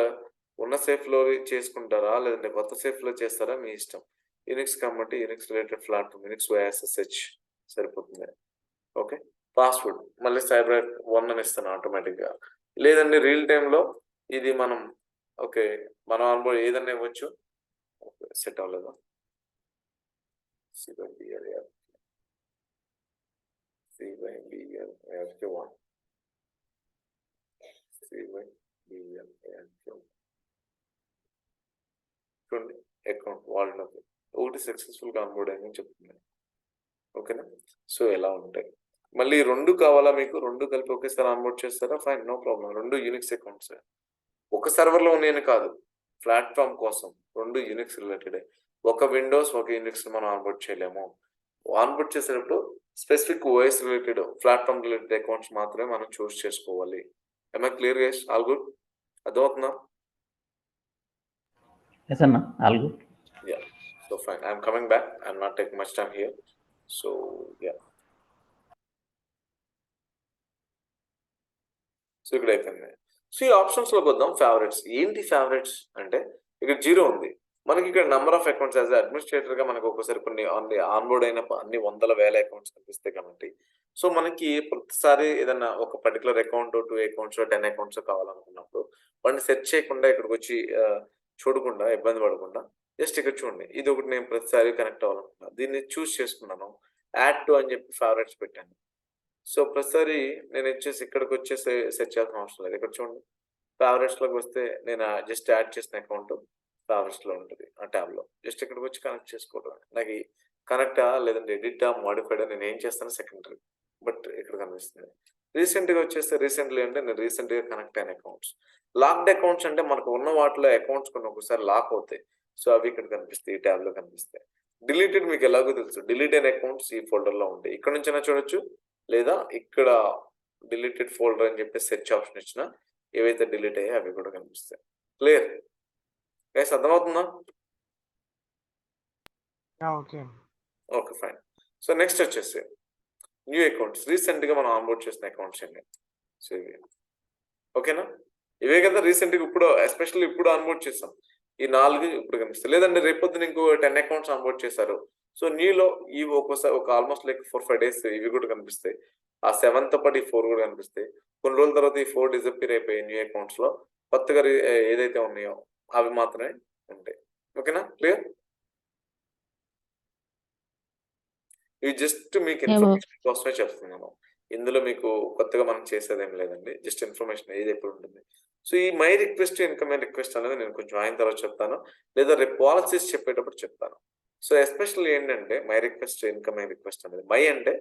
S1: ఉన్న సేఫ్ లో చేసుకుంటారా లేదంటే కొత్త సేఫ్ లో చేస్తారా మీ ఇష్టం. యూనిక్స్ కాబట్టి Unix related platform Unix OSSH సరిపోతుంది. ఓకే, పాస్వర్డ్ మళ్ళీ సైబర్ 1 అని ఇస్తాను ఆటోమేటిక్ గా, లేదండి రియల్ టైమ్ లో ఇది మనం ఓకే మనం ఆన్బోర్డ్ ఏదన్నా ఇవ్వచ్చు. సెట్ అవ్వలేదు. చూడండి అకౌంట్ వాళ్ళ ఒకటి సక్సెస్ఫుల్ గా ఆన్బోర్డ్ అయిందని చెప్తుంది. ఓకేనా? సో ఎలా ఉంటాయి. మళ్ళీ 2 కావాలా మీకు, 2 కలిపి ఒకేసారి ఆన్బోర్డ్ చేస్తారా? Fine, no problem. 2 Unix accounts ఒక సర్వర్ లో ఉన్నాయని కాదు, ప్లాట్ఫామ్ కోసం 2 యూనిక్స్ రిలేటెడ్. ఒక విండోస్ ఒక యూనిక్స్ మనం ఆన్బోర్డ్ చేయలేము. ఆన్బోర్డ్ చేసేటప్పుడు specific OS related platform related accounts మాత్రమే మనం చూస్ చేసుకోవాలి. am I clear guys? All good? అర్థమవుతుందా?
S3: ఎస్ అన్న, all good.
S1: Yeah, so fine, I'm coming back, I'm not taking much time here. So yeah, so ఇక్కడ అయిపోయింది. So ఈ options లోకి వద్దాం. ఫేవరెట్స్ ఏంటి? ఫేవరెట్స్ అంటే ఇక్కడ 0 ఉంది మనకి. ఇక్కడ number of accounts as administrator గా మనకు ఒక్కోసారి కొన్ని ఆన్బోర్డ్ అయిన అన్ని వందల వేల అకౌంట్స్ కనిపిస్తాయి కాబట్టి, సో మనకి ప్రతిసారి ఏదైనా ఒక పర్టికులర్ అకౌంట్ 2 అకౌంట్స్ 10 అకౌంట్స్ కావాలనుకున్నప్పుడు వాటిని సెర్చ్ చేయకుండా ఇక్కడికి వచ్చి చూడకుండా ఇబ్బంది పడకుండా జస్ట్ ఇక్కడ చూడండి, ఇది ఒకటి నేను ప్రతిసారి కనెక్ట్ అవ్వాలనుకున్నా, దీన్ని చూస్ చేసుకున్నాను, యాడ్ టు అని చెప్పి ఫేవరెట్స్ పెట్టాను. సో ప్రతిసారి నేను వచ్చేసి ఇక్కడికి వచ్చేసి సెర్చ్ చేయాల్సిన అవసరం లేదు. ఇక్కడ చూడండి, ఫేవరెట్స్ లోకి వస్తే నేను జస్ట్ యాడ్ చేసిన అకౌంట్ ఫేవరెట్స్ లో ఉంటుంది ఆ ట్యాబ్ లో. జస్ట్ ఇక్కడికి వచ్చి కనెక్ట్ చేసుకోవడం. నాకు కనెక్టా లేదంటే ఎడిటా మోడిఫైడా నేను ఏం చేస్తాను సెకండరీ, బట్ ఇక్కడ కనిపిస్తుంది. రీసెంట్ గా వచ్చేస్తే రీసెంట్లీ అంటే నేను రీసెంట్ గా కనెక్ట్ అయిన అకౌంట్స్. లాక్డ్ అకౌంట్స్ అంటే మనకు ఉన్న వాటిలో అకౌంట్స్ కొన్ని ఒకసారి లాక్ అవుతాయి, సో అవి ఇక్కడ కనిపిస్తాయి, ఈ ట్యాబ్ లో కనిపిస్తాయి. డిలీటెడ్ మీకు ఎలాగో తెలుసు, డిలీట్ అయిన అకౌంట్స్ ఈ ఫోల్డర్ లో ఉంటాయి, ఇక్కడ నుంచైనా చూడొచ్చు, లేదా ఇక్కడ డిలీటెడ్ ఫోల్డర్ అని చెప్పి సెర్చ్ ఆప్షన్ ఇచ్చిన ఏవైతే డిలీట్ అయ్యాయి అవి కూడా కనిపిస్తాయి. Clear guys? అర్థమవుతుందా? Okay fine. సో నెక్స్ట్ వచ్చేసి న్యూ అకౌంట్స్, రీసెంట్ గా మనం ఆన్బోర్డ్ చేసిన అకౌంట్స్ అండి. సో ఇవి ఓకేనా, ఇవే కదా రీసెంట్ గా ఇప్పుడు ఎస్పెషల్లీ ఇప్పుడు ఆన్బోర్డ్ చేసాం. ఈ 4 ఇప్పుడు కనిపిస్తాయి. లేదంటే రేపొద్దున ఇంకో 10 అకౌంట్స్ ఆన్బోర్డ్ చేశారు, సో న్యూలో ఇవి ఒక్కోసారి ఒక ఆల్మోస్ట్ లైక్ 4-5 డేస్ ఇవి కూడా కనిపిస్తాయి. ఆ 7తో పాటు ఈ 4 కూడా కనిపిస్తాయి. కొన్ని రోజుల తర్వాత ఈ 4 డిసప్పీర్ అయిపోయి న్యూ అకౌంట్స్ లో కొత్తగా ఏదైతే ఉన్నాయో అవి మాత్రమే ఉంటాయి. ఓకేనా? క్లియర్? ఇవి జస్ట్ మీకు ఇన్ఫర్మేషన్ కోసమే చెప్తున్నాను. ఇందులో మీకు కొత్తగా మనం చేసేదేం లేదండి. జస్ట్ ఇన్ఫర్మేషన్ ఏది ఎప్పుడు ఉంటుంది. సో, ఈ మై రిక్వెస్ట్, ఇన్‌కమింగ్ రిక్వెస్ట్ అనేది నేను కొంచెం అయిన తర్వాత చెప్తాను. లేదా రేపు పాలిసీస్ చెప్పేటప్పుడు చెప్తాను. సో, ఎస్పెషల్లీ ఏంటంటే మై రిక్వెస్ట్, ఇన్‌కమింగ్ రిక్వెస్ట్ అనేది మై అంటే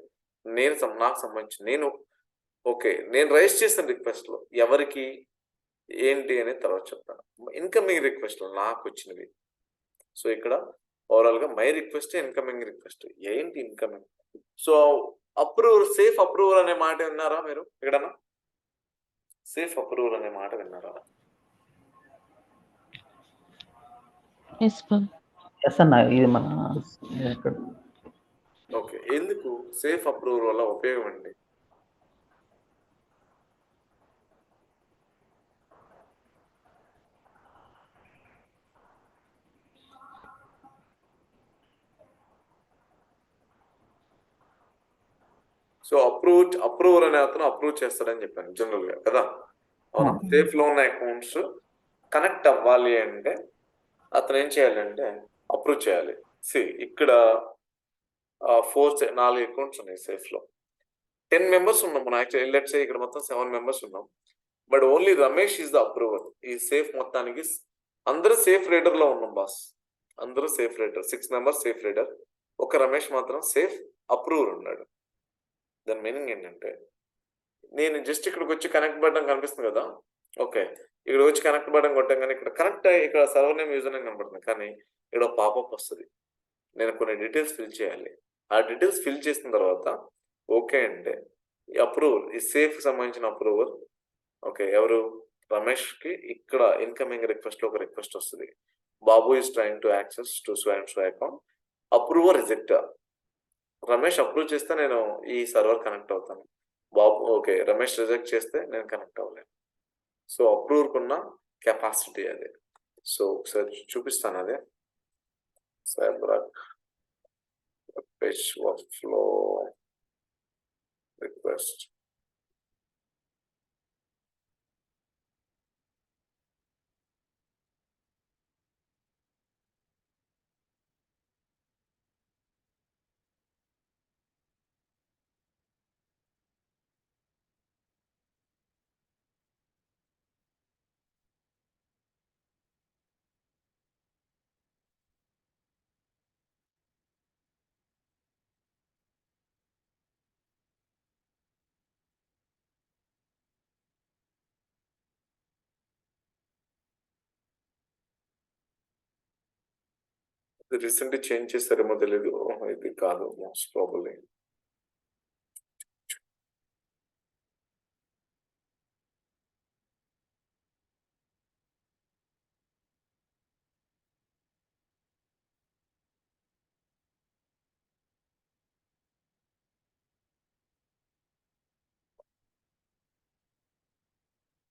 S1: నాకు సంబంధించి నేను రైజ్ చేసిన రిక్వెస్ట్‌లు ఎవరికి, ఏంటి అనేది తర్వాత చెప్తాను. ఇన్‌కమింగ్ రిక్వెస్ట్‌లు నాకొచ్చినవి. సో, ఇక్కడ ఓవరాల్‌గా మై రిక్వెస్ట్, ఇన్‌కమింగ్ రిక్వెస్ట్. ఏంటి ఇన్‌కమింగ్? సో, సేఫ్ అప్రూవల్ అనే మాట విన్నారా మీరు ఎక్కడన్నా? సేఫ్ అప్రూవల్ అనే మాట విన్నారా?
S2: Yes ma'am.
S3: ఎస్ అన్న, ఇది మన ఇక్కడ
S1: ఓకే. ఎందుకు సేఫ్ అప్రూవల్ వల్ల ఉపయోగం అండి? సో, అప్రూవర్ అనే అతను అప్రూవ్ చేస్తాడని చెప్పాను జనరల్‌గా కదా! అవునా? సేఫ్‌లో ఉన్న అకౌంట్స్ కనెక్ట్ అవ్వాలి అంటే అతను ఏం చేయాలంటే అప్రూవ్ చేయాలి. ఇక్కడ 4 అకౌంట్స్ ఉన్నాయి సేఫ్‌లో. 10 మెంబర్స్ ఉన్నాం మనం యాక్చువల్లీ. లెట్స్ సే ఇక్కడ మొత్తం 7 మెంబర్స్ ఉన్నాం. But only Ramesh is the approver. ఈ సేఫ్ మొత్తానికి అందరూ సేఫ్ రీడర్‌లో ఉన్నాం బాస్. అందరూ safe reader. 6 members safe reader. ఒక రమేష్ మాత్రం సేఫ్ అప్రూవర్ ఉన్నాడు. దాని మీనింగ్ ఏంటంటే నేను జస్ట్ ఇక్కడికి వచ్చి కనెక్ట్ బటన్ కనిపిస్తుంది కదా! ఓకే. ఇక్కడ వచ్చి కనెక్ట్ బటన్ కొట్టంగానే ఇక్కడ కనెక్ట్ అయ్యి ఇక్కడ సర్వర్ నేమ్, యూజర్ నేమ్ కనపడుతుంది. కానీ ఇక్కడ పాపప్ వస్తది. నేను కొన్ని డీటెయిల్స్ ఫిల్ చేయాలి. ఆ డీటెయిల్స్ ఫిల్ చేసిన తర్వాత ఓకే అంటే ఈ అప్రూవల్, ఈ సేఫ్‌కి సంబంధించిన అప్రూవల్ ఓకే. ఎవరు? రమేష్‌కి ఇక్కడ ఇన్‌కమింగ్ రిక్వెస్ట్‌లో ఒక రిక్వెస్ట్ వస్తది. Babu is trying to access to so and so account. Approver reject. Ramesh approve చేస్తే నేను ఈ సర్వర్ కనెక్ట్ అవుతాను. ఓకే. రమేష్ రిజెక్ట్ చేస్తే నేను కనెక్ట్ అవ్వలేను. సో, అప్రూవర్‌కున్న కెపాసిటీ అది. సో, ఒకసారి చూపిస్తాను అదే. CyberArk page workflow request. రీసెంట్‌గా చేంజ్ చేశారేమో తెలీదు. ఇది కాదు మోస్ట్ ప్రాబబ్లీ.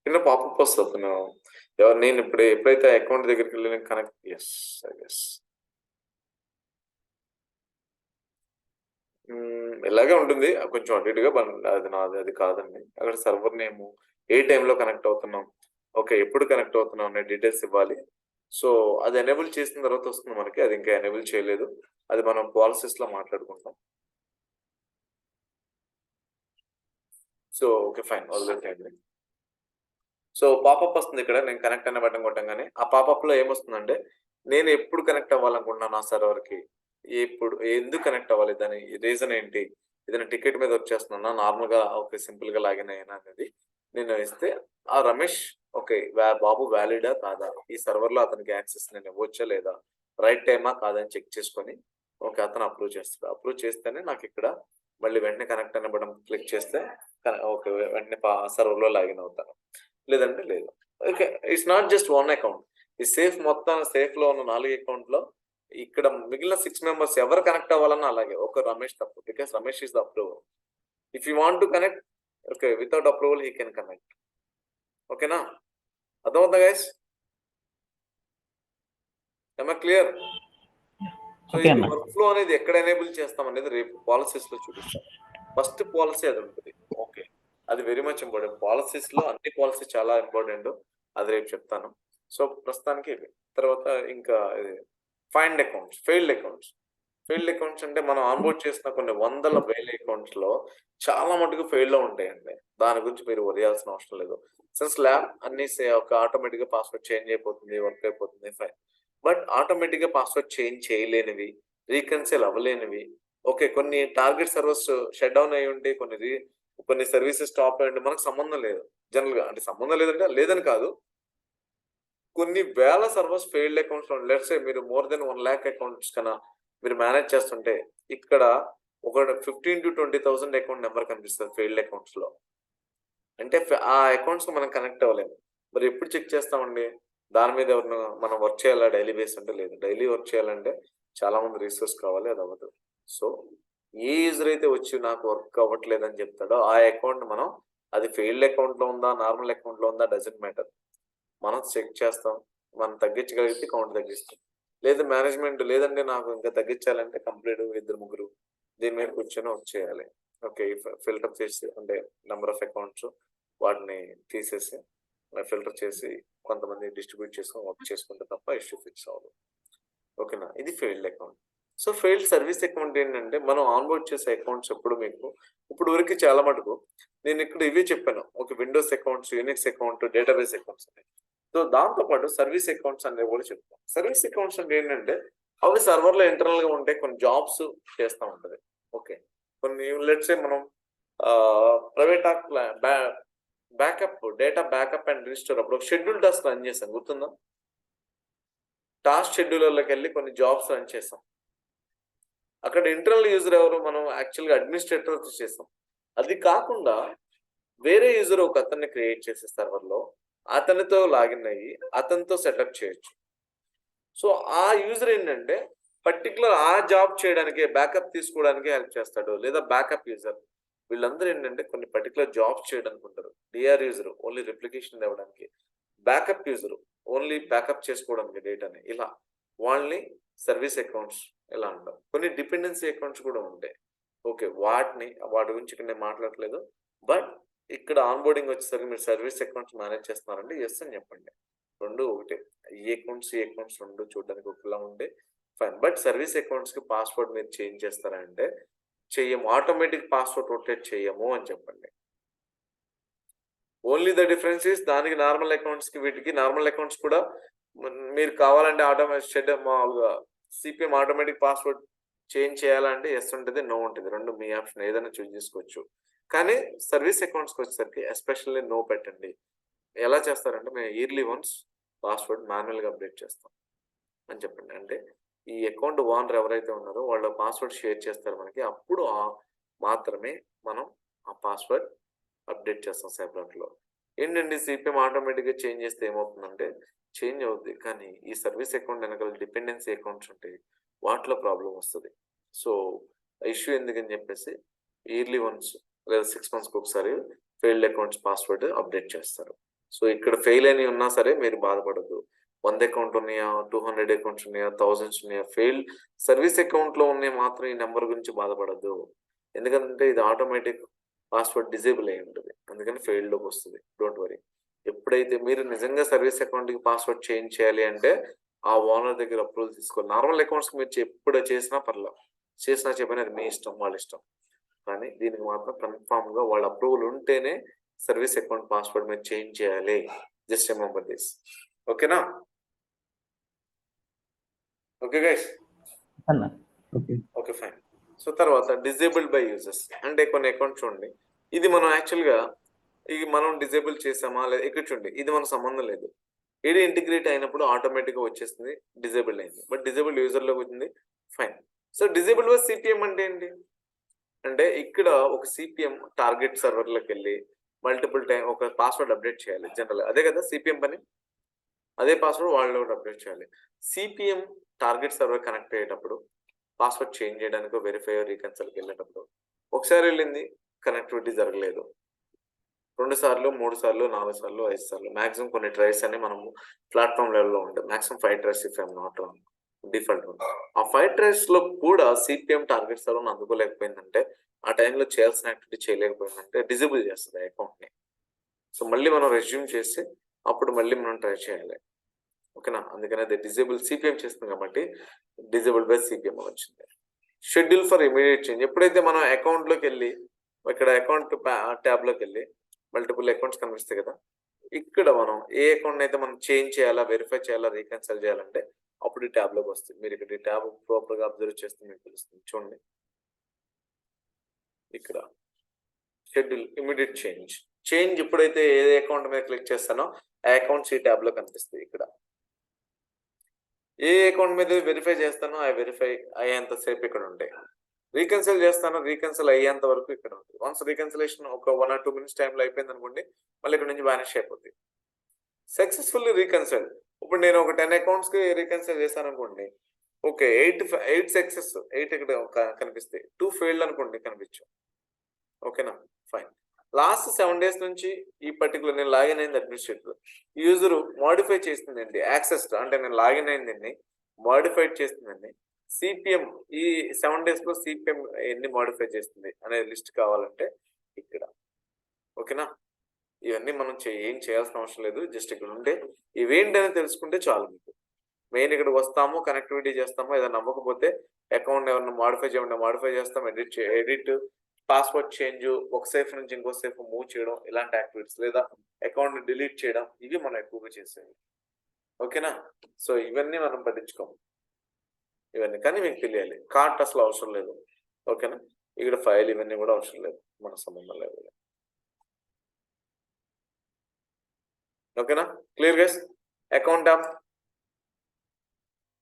S1: చిన్న పాపప్ వస్తది. నేను ఎప్పుడైతే అకౌంట్ దగ్గరికి వెళ్ళి నేను కనెక్ట్ ఐ గెస్. ఇలాగే ఉంటుంది. కొంచెం అటు ఇటుగా అది కాదండి. అక్కడ సర్వర్ నేము, ఏ టైంలో కనెక్ట్ అవుతున్నాం, ఓకే. ఎప్పుడు కనెక్ట్ అవుతున్నాం అనే డీటెయిల్స్ ఇవ్వాలి. సో, అది ఎనేబుల్ చేసిన తర్వాత వస్తుంది మనకి. అది ఇంకా ఎనేబుల్ చేయలేదు. అది మనం పాలిసీస్‌లో మాట్లాడుకుంటాం. So, okay. ఫైన్. వదిలేసేయండి. సో, పాపప్ వస్తుంది ఇక్కడ. నేను కనెక్ట్ అనే బటన్ కొట్టంగానే ఆ పాపప్‌లో ఏమొస్తుందంటే నేను ఎప్పుడు కనెక్ట్ అవ్వాలనుకుంటున్నాను ఆ సర్వర్‌కి, ఎందుకు కనెక్ట్ అవ్వాలి, దాని రీజన్ ఏంటి, ఏదైనా టికెట్ మీద వచ్చేస్తున్నానా, నార్మల్‌గా ఓకే సింపుల్‌గా లాగిన్ అయ్యానా అనేది నేను ఇస్తే ఆ రమేష్ ఓకే. బాబు వ్యాలిడా కాదా, ఈ సర్వర్‌లో అతనికి యాక్సెస్ నేను ఇవ్వొచ్చా లేదా, రైట్ టైమా కాదా అని చెక్ చేసుకొని ఓకే. అతను అప్రూవ్ చేస్తాడు. అప్రూవ్ చేస్తేనే నాకు ఇక్కడ మళ్ళీ వెంటనే కనెక్ట్ అనే బటన్ క్లిక్ చేస్తే ఓకే. వెంటనే సర్వర్‌లో లాగిన్ అవుతాను. లేదంటే లేదు. Okay. It's not just one account. ఈ సేఫ్‌లో ఉన్న 4 అకౌంట్‌లో ఇక్కడ మిగిలిన 6 మెంబర్స్ ఎవరు కనెక్ట్ అవ్వాలన్నా అలాగే. ఒక రమేష్ తప్ప. Because Ramesh is the approver. If you want to connect okay. Without approval he can connect. ఓకేనా? అర్థమవుతుందా guys? Am I clear? So,
S3: okay
S1: ఇది
S3: అన్న.
S1: వర్క్‌ఫ్లో అనేది ఎక్కడ ఎనేబుల్ చేస్తాం అనేది రేపు పాలిసీస్‌లో చూపిస్తాను. ఫస్ట్ పాలిసీ అది ఉంటుంది. ఓకే. అది వెరీ మచ్ ఇంపార్టెంట్. పాలిసీస్‌లో అన్ని పాలిసీ చాలా ఇంపార్టెంట్. అది రేపు చెప్తాను. సో, ప్రస్తుతానికి ఇవి. తర్వాత ఇంకా find accounts, failed accounts. Failed accounts అంటే మనం ఆన్బోర్డ్ చేసిన కొన్ని వందల వేల అకౌంట్స్ లో చాలా మటుకు ఫెయిల్ లో ఉంటాయండి. దాని గురించి మీరు వదిలేయాల్సిన అవసరం లేదు. సిన్స్ ల్యాబ్ అన్ని ఒక ఆటోమేటిక్ గా పాస్వర్డ్ చేంజ్ అయిపోతుంది, వర్క్ అయిపోతుంది, ఫైన్. బట్ ఆటోమేటిక్ గా పాస్వర్డ్ చేంజ్ చేయలేనివి, రీకన్సిల్ అవ్వలేనివి, ఓకే, కొన్ని టార్గెట్ సర్వర్స్ షట్ డౌన్ అయి ఉంటే, కొన్ని సర్వీసెస్ స్టాప్ అయ్యి ఉంటే మనకు సంబంధం లేదు. జనరల్ గా అంటే సంబంధం లేదంటే లేదని కాదు, కొన్ని వేల సర్వర్స్ ఫెయిల్డ్ అకౌంట్స్ లో లెట్స్ సే మీరు మోర్ దెన్ 1 lakh అకౌంట్స్ కన్నా మీరు మేనేజ్ చేస్తుంటే ఇక్కడ ఒక 15,000 to 20,000 అకౌంట్ నెంబర్ కనిపిస్తుంది ఫెయిల్డ్ అకౌంట్స్ లో. అంటే ఆ అకౌంట్స్ మనం కనెక్ట్ అవ్వలేము. మరి ఎప్పుడు చెక్ చేస్తామండి? దాని మీద ఎవరిన మనం వర్క్ చేయాలా డైలీ బేస్ అంటే లేదు. డైలీ వర్క్ చేయాలంటే చాలా మంది రిసోర్స్ కావాలి, అది అవ్వదు. సో ఏ యూజర్ అయితే వచ్చి నాకు వర్క్ అవ్వట్లేదు అని చెప్తాడో ఆ అకౌంట్ మనం, అది ఫెయిల్డ్ అకౌంట్ లో ఉందా నార్మల్ అకౌంట్ లో ఉందా డజంట్ మ్యాటర్, మనం చెక్ చేస్తాం. మనం తగ్గించగలిగితే కౌంట్ తగ్గిస్తాం. లేదు మేనేజ్మెంట్ లేదంటే నాకు ఇంకా తగ్గించాలంటే కంప్లీట్ 2-3 దీని మీద కూర్చొని వర్క్ చేయాలి. ఓకే, ఫిల్టర్ చేసి అంటే నెంబర్ ఆఫ్ అకౌంట్స్ వాటిని తీసేసి ఫిల్టర్ చేసి కొంతమంది డిస్ట్రిబ్యూట్ చేసుకొని వర్క్ చేసుకుంటే తప్ప ఇష్యూ ఫిక్స్ అవ్వదు. ఓకేనా, ఇది failed account. So failed service account ఏంటంటే మనం ఆన్బోర్డ్ చేసే అకౌంట్స్ ఎప్పుడు మీకు ఇప్పుడు వరకు చాలా మటుకు నేను ఇక్కడ ఇవే చెప్పాను. Okay, Windows accounts, Unix account, database accounts ఉన్నాయి. సో దాంతో పాటు సర్వీస్ అకౌంట్స్ అనేవి కూడా చెప్తాం. సర్వీస్ అకౌంట్స్ అంటే ఏంటంటే అవి సర్వర్ లో ఇంటర్నల్ గా ఉంటే కొన్ని జాబ్స్ చేస్తూ ఉంటది. ఓకే, కొన్ని లెట్స్ మనం private backup data backup and register అప్పుడు షెడ్యూల్ టాస్క్ రన్ చేసాం, గుర్తుందా? టాస్క్ షెడ్యూలర్లోకి వెళ్ళి కొన్ని జాబ్స్ రన్ చేసాం. అక్కడ ఇంటర్నల్ యూజర్ ఎవరు? మనం యాక్చువల్గా అడ్మినిస్ట్రేటర్ చేసాం. అది కాకుండా వేరే యూజర్ ఒక అతన్ని క్రియేట్ చేసే సర్వర్లో అతనితో లాగిన్ అయ్యి అతనితో సెటప్ చేయొచ్చు. సో ఆ యూజర్ ఏంటంటే పర్టికులర్ ఆ జాబ్ చేయడానికి బ్యాకప్ తీసుకోవడానికి హెల్ప్ చేస్తాడు, లేదా బ్యాకప్ యూజర్. వీళ్ళందరూ ఏంటంటే కొన్ని పర్టికులర్ జాబ్స్ చేయడానికి ఉంటారు. డిఆర్ యూజర్ ఓన్లీ రిప్లికేషన్ ఇవ్వడానికి, బ్యాకప్ యూజర్ ఓన్లీ బ్యాకప్ చేసుకోవడానికి డేటాని. ఇలా వాళ్ళని సర్వీస్ అకౌంట్స్ ఇలా అంటారు. కొన్ని డిపెండెన్సీ అకౌంట్స్ కూడా ఉంటాయి. ఓకే, వాటి గురించి ఇక్కడ నేను మాట్లాడట్లేదు. బట్ ఇక్కడ ఆన్బోర్డింగ్ వచ్చేసరికి మీరు సర్వీస్ అకౌంట్స్ మేనేజ్ చేస్తున్నారంటే ఎస్ అని చెప్పండి. రెండు ఒకటే. ఈ అకౌంట్స్ రెండు చూడడానికి ఒకలా ఉంటే ఫైన్. బట్ సర్వీస్ అకౌంట్స్ కి పాస్వర్డ్ మీరు చేంజ్ చేస్తారంటే చెయ్యము, ఆటోమేటిక్ పాస్వర్డ్ రొటేట్ చేయము అని చెప్పండి. ఓన్లీ ద డిఫరెన్స్ ఇస్ దానికి నార్మల్ అకౌంట్స్ కి వీటికి నార్మల్ అకౌంట్స్ కూడా మీరు కావాలంటే ఆటోమేటిక్ మామూలుగా సిపిఎం ఆటోమేటిక్ పాస్వర్డ్ చేంజ్ చేయాలంటే ఎస్ ఉంటుంది, నో ఉంటుంది. రెండు మీ ఆప్షన్ ఏదైనా చూస్ చేసుకోవచ్చు. కానీ సర్వీస్ అకౌంట్స్కి వచ్చేసరికి ఎస్పెషల్లీ నో పెట్టండి. ఎలా చేస్తారంటే మేము ఇయర్లీ వన్స్ పాస్వర్డ్ మాన్యువల్గా అప్డేట్ చేస్తాం అని చెప్పండి. అంటే ఈ అకౌంట్ ఓనర్ ఎవరైతే ఉన్నారో వాళ్ళ పాస్వర్డ్ షేర్ చేస్తారు మనకి, అప్పుడు మాత్రమే మనం ఆ పాస్వర్డ్ అప్డేట్ చేస్తాం సెపరేట్లో. ఏంటండి సిపిఎం ఆటోమేటిక్గా చేంజ్ చేస్తే ఏమవుతుందంటే చేంజ్ అవుద్ది, కానీ ఈ సర్వీస్ అకౌంట్ వెనకాల డిపెండెన్సీ అకౌంట్స్ ఉంటాయి, వాటిలో ప్రాబ్లం వస్తుంది. సో ఇష్యూ ఎందుకని చెప్పేసి ఇయర్లీ వన్స్ లేదా 6 monthsకి ఒకసారి ఫెయిల్డ్ అకౌంట్స్ పాస్వర్డ్ అప్డేట్ చేస్తారు. సో ఇక్కడ ఫెయిల్ అని ఉన్నా సరే మీరు బాధపడద్దు. 100 అకౌంట్ ఉన్నాయా, 200 అకౌంట్స్ ఉన్నాయా, థౌజండ్స్ ఉన్నాయా, ఫెయిల్డ్ సర్వీస్ అకౌంట్లో ఉన్నాయి మాత్రం ఈ నెంబర్ గురించి బాధపడద్దు. ఎందుకంటే ఇది ఆటోమేటిక్ పాస్వర్డ్ డిజేబుల్ అయి ఉంటుంది, అందుకని ఫెయిల్డ్లోకి వస్తుంది. Don't worry. ఎప్పుడైతే మీరు నిజంగా సర్వీస్ అకౌంట్కి పాస్వర్డ్ చేంజ్ చేయాలి అంటే ఆ ఓనర్ దగ్గర అప్రూవల్ తీసుకోవాలి. నార్మల్ అకౌంట్స్కి మీరు ఎప్పుడు చేసినా పర్లేదు, చేసినా చెప్పినా అది మీ ఇష్టం, వాళ్ళ ఇష్టం. కానీ దీనికి మాత్రం కన్ఫామ్ గా వాళ్ళ అప్రూవల్ ఉంటేనే సర్వీస్ అకౌంట్ పాస్వర్డ్ మీరు చేంజ్ చేయాలి. Just remember this. ఓకేనా? Okay guys, okay fine. So తర్వాత డిజేబుల్డ్ బై యూజర్స్ అంటే కొన్ని అకౌంట్స్ చూడండి, ఇది మనం యాక్చువల్గా ఇది మనం డిజేబుల్ చేసామా లేదా ఇక్కడ చూడండి, ఇది మనకు సంబంధం లేదు. ఇది ఇంటిగ్రేట్ అయినప్పుడు ఆటోమేటిక్గా వచ్చేస్తుంది డిజేబుల్డ్ అయింది, బట్ డిజేబుల్డ్ యూజర్లోకి వచ్చింది, fine. So disabled by CPM అంటే ఏంటి అంటే ఇక్కడ ఒక సిపిఎం టార్గెట్ సర్వర్లోకి వెళ్ళి మల్టిపుల్ టైం ఒక పాస్వర్డ్ అప్డేట్ చేయాలి. జనరల్ అదే కదా సిపిఎం పని, అదే పాస్వర్డ్ వాళ్ళు కూడా అప్డేట్ చేయాలి. సిపిఎం టార్గెట్ సర్వర్ కనెక్ట్ అయ్యేటప్పుడు పాస్వర్డ్ చేంజ్ చేయడానికి వెరిఫైర్ రీకన్సల్కి వెళ్ళేటప్పుడు ఒకసారి వెళ్ళింది, కనెక్టివిటీ జరగలేదు, 2 సార్లు 3 సార్లు 4 సార్లు 5 సార్లు మాక్సిమం కొన్ని ట్రైస్ అని మనము ప్లాట్ఫామ్ లెవెల్లో ఉంటాయి. Maximum 5 tries if I'm not wrong default. ఆ 5 ట్రైస్ లో కూడా సిపిఎం టార్గెట్ సర్వర్ అందుకోలేకపోయిందంటే, ఆ టైంలో చేయాల్సిన యాక్టివిటీ చేయలేకపోయిందంటే డిజేబుల్ చేస్తుంది అకౌంట్ ని. సో మళ్ళీ మనం రెజ్యూమ్ చేసి అప్పుడు మళ్ళీ మనం ట్రై చేయాలి. ఓకేనా? అందుకని అది డిజేబుల్ సిపిఎం చేస్తుంది కాబట్టి డిజేబుల్ బై సిపిఎం వచ్చింది. Schedule for immediate change. ఎప్పుడైతే మనం అకౌంట్లోకి వెళ్ళి ఇక్కడ అకౌంట్ ట్యాబ్లోకి వెళ్ళి మల్టిపుల్ అకౌంట్స్ కనిపిస్తాయి కదా, ఇక్కడ మనం ఏ అకౌంట్ అయితే మనం చేంజ్ చేయాలా, వెరిఫై చేయాలా, రీకన్సిల్ చేయాలంటే అప్పుడు ఈ ట్యాబ్లోకి వస్తుంది. మీరు ఇక్కడ ఈ ట్యాబ్ ప్రాపర్గా అబ్జర్వ్ చేస్తే మీకు తెలుస్తుంది. చూడండి ఇక్కడ షెడ్యూల్ ఇమీడియట్ చేంజ్. చేంజ్ ఎప్పుడైతే ఏ అకౌంట్ మీద క్లిక్ చేస్తానో ఆ అకౌంట్స్ ఈ ట్యాబ్ లో కనిపిస్తాయి. ఇక్కడ ఏ అకౌంట్ మీద వెరిఫై చేస్తానో ఆ వెరిఫై అయ్యేంత సేపు ఇక్కడ ఉంటాయి. రీకన్సిల్ చేస్తానో రీకన్సిల్ అయ్యేంత వరకు ఇక్కడ ఉంటుంది. వన్స్ రీకన్సిలేషన్ ఒక 1 or 2 minutes టైంలో అయిపోయింది అనుకోండి, మళ్ళీ ఇక్కడ నుంచి వానిష్ అయిపోతుంది. Successfully reconcile. ఇప్పుడు నేను ఒక 10 అకౌంట్స్ కి రీకన్సిల్ చేశాను అనుకోండి, ఓకే 8 సక్సెస్, 8 ఇక్కడ కనిపిస్తాయి, 2 ఫెయిల్డ్ అనుకోండి కనిపించు. ఓకేనా, ఫైన్. లాస్ట్ 7 days నుంచి ఈ పర్టికులర్ నేను లాగిన్ అయింది అడ్మినిస్ట్రేటర్ యూజర్ మోడిఫై చేస్తుందండి, యాక్సెస్ అంటే నేను లాగిన్ అయిందండి మోడిఫైడ్ చేస్తుందండి. సిపిఎం ఈ 7 days లో సిపిఎం ఎన్ని మోడిఫై చేస్తుంది అనే లిస్ట్ కావాలంటే ఇక్కడ. ఓకేనా, ఇవన్నీ మనం ఏం చేయాల్సిన అవసరం లేదు, జస్ట్ ఇక్కడ ఉంటే ఇవేంటని తెలుసుకుంటే చాలు మీకు. మెయిన్ ఇక్కడ వస్తాము, కనెక్టివిటీ చేస్తాము, ఏదైనా నమ్మకపోతే అకౌంట్ ఎవరైనా మోడిఫై చేయకుండా మోడిఫై చేస్తాం, ఎడిట్ పాస్వర్డ్ చేంజ్, ఒక సేఫ్ నుంచి ఇంకో సేఫ్ మూవ్ చేయడం, ఇలాంటి యాక్టివిటీస్, లేదా అకౌంట్ డిలీట్ చేయడం, ఇవి మనం ఎక్కువగా చేసేవి. ఓకేనా, సో ఇవన్నీ మనం పట్టించుకోము ఇవన్నీ, కానీ మీకు తెలియాలి. కార్ట్ అసలు అవసరం లేదు. ఓకేనా, ఇక్కడ ఫైల్ ఇవన్నీ కూడా అవసరం లేదు, మన సంబంధం లేదు. ఓకేనా, క్లియర్ గైస్. అకౌంట్ ట్యాబ్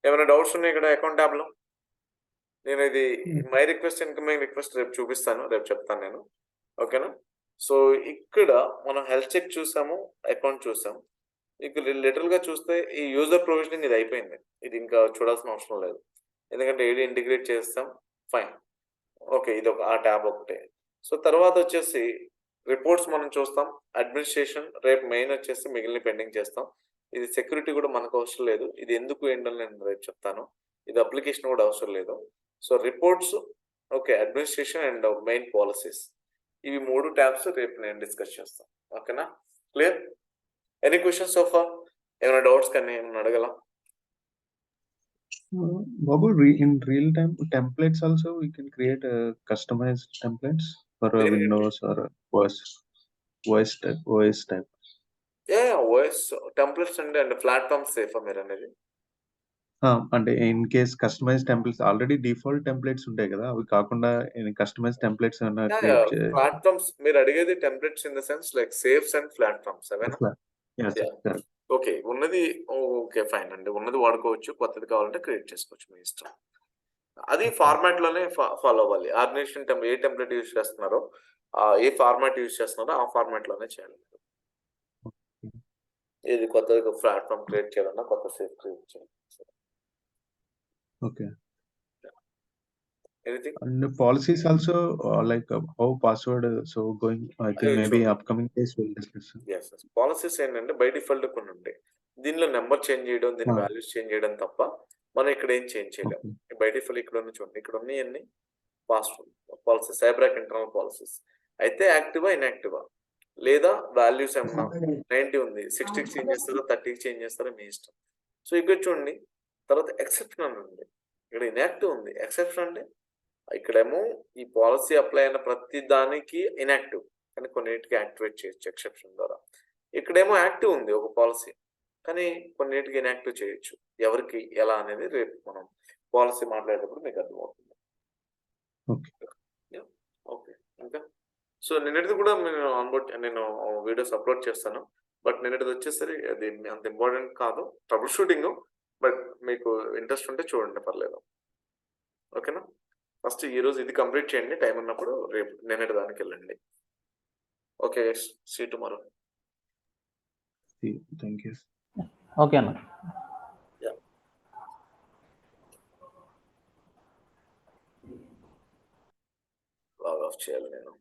S1: ఏమైనా డౌట్స్ ఉన్నాయి ఇక్కడ అకౌంట్ ట్యాబ్ లో? నేను ఇది మై రిక్వెస్ట్ ఇన్కమింగ్ రిక్వెస్ట్ రేపు చూపిస్తాను, రేపు చెప్తాను నేను. ఓకేనా, సో ఇక్కడ మనం హెల్త్ చెక్ చూసాము, అకౌంట్ చూసాము. ఇక్కడ లిటరల్ గా చూస్తే ఈ యూజర్ ప్రొవిజనింగ్ ఇది అయిపోయింది, ఇది ఇంకా చూడాల్సిన అవసరం లేదు, ఎందుకంటే ఏది ఇంటిగ్రేట్ చేస్తాం. ఫైన్, ఓకే, ఇది ఒక ఆ ట్యాబ్ ఒకటే. సో తర్వాత వచ్చేసి రిపోర్ట్స్ మనం చూస్తాం, అడ్మినిస్ట్రేషన్ రేపు మెయిన్ వచ్చేసి మిగిలిన పెండింగ్ చేస్తాం. ఇది సెక్యూరిటీ కూడా మనకు అవసరం లేదు, ఇది ఎందుకు ఏంటని నేను రేపు చెప్తాను. ఇది అప్లికేషన్ కూడా అవసరం లేదు. So reports, okay, administration and main policies, ఇవి 3 ట్యాబ్స్ రేపు నేను డిస్కస్ చేస్తాను. ఓకేనా, clear? Any questions so far? ఏమైనా డౌట్స్ కానీ ఏమైనా అడగలం?
S4: Babu, in real time templates also we can create customized templates for Windows or OS type.
S1: OS templates and platforms సేఫా మీరు అనేది?
S4: అంటే in case customize templates already default templates ఉంటాయి కదా, అవి కాకుండా కస్టమైజ్ టెంప్లెట్స్
S1: ప్లాట్ఫామ్స్ మీరు అడిగేది templates in the sense like safes and platforms అవేనా? ఓకే, ఉన్నది ఓకే ఫైన్ అండి, ఉన్నది వాడుకోవచ్చు, కొత్తది కావాలంటే క్రియేట్ చేసుకోవచ్చు, మీ ఇష్టం. అది ఫార్మాట్ లోనే ఫాలో అవ్వాలి. ఆర్గనైజేషన్ ఏ టెంప్లెట్ యూజ్ చేస్తున్నారో, ఏ ఫార్మాట్ యూజ్ చేస్తున్నారో ఆ ఫార్మాట్ లోనే చేయాలి. ఇది కొత్తగా ప్లాట్ఫామ్ క్రియేట్ చేయాలన్నా కొత్త సేఫ్ క్రియేట్ చేయాలి.
S4: Okay.
S1: Anything?
S4: And the policies also like how password so going, I think maybe upcoming days we'll discuss.
S1: Yes, policies ఏంటంటే బై డిఫాల్ట్ కొన్ని ఉంటాయి. దీనిలో నెంబర్ చేంజ్ చేయడం, దీని వాల్యూస్ చేంజ్ చేయడం తప్ప మనం ఇక్కడ ఏం చేంజ్ చేయలేము. బై డిఫాల్ట్ ఇక్కడ ఉన్న చూడండి, ఇక్కడ ఉన్నాయన్ని పాస్వర్డ్ పాలసీస్, సైబ్రాక్ ఇంటర్నల్ పాలసీస్. అయితే యాక్టివా ఇన్యాక్టివా, లేదా వాల్యూస్ ఏమన్నా 90 ఉంది, 60కి చేంజ్ చేస్తారో 30కి చేంజ్ చేస్తారో మీ ఇష్టం. సో ఇక్కడ చూడండి, తర్వాత ఎక్సెప్షన్ అని ఉంది, ఇక్కడ ఇన్యాక్టివ్ ఉంది. ఎక్సెప్షన్ అంటే ఇక్కడేమో ఈ పాలసీ అప్లై అయిన ప్రతి దానికి ఇన్యాక్టివ్, కానీ కొన్నిటికి యాక్టివేట్ చేయొచ్చు ఎక్సెప్షన్ ద్వారా. ఇక్కడేమో యాక్టివ్ ఉంది ఒక పాలసీ, కానీ కొన్నిటికి ఇన్యాక్టివ్ చేయొచ్చు. ఎవరికి ఎలా అనేది రేపు మనం పాలసీ మాట్లాడేటప్పుడు మీకు అర్థమవుతుంది. ఓకే, ఇంకా సో నిన్నటిది కూడా నేను వీడియోస్ అప్లోడ్ చేస్తాను, బట్ నిన్నటిది వచ్చేసరి అది అంత ఇంపార్టెంట్ కాదు, ట్రబుల్ షూటింగ్. బట్ మీకు ఇంట్రెస్ట్ ఉంటే చూడండి, పర్లేదు. ఓకేనా, ఫస్ట్ ఈరోజు ఇది కంప్లీట్ చేయండి, టైం ఉన్నప్పుడు రేపు నిన్నటి దానికి వెళ్ళండి. Okay, see tomorrow.
S4: Thank you.
S3: Okay అన్న.
S1: లాగ్ ఆఫ్ చేయాలి నేను.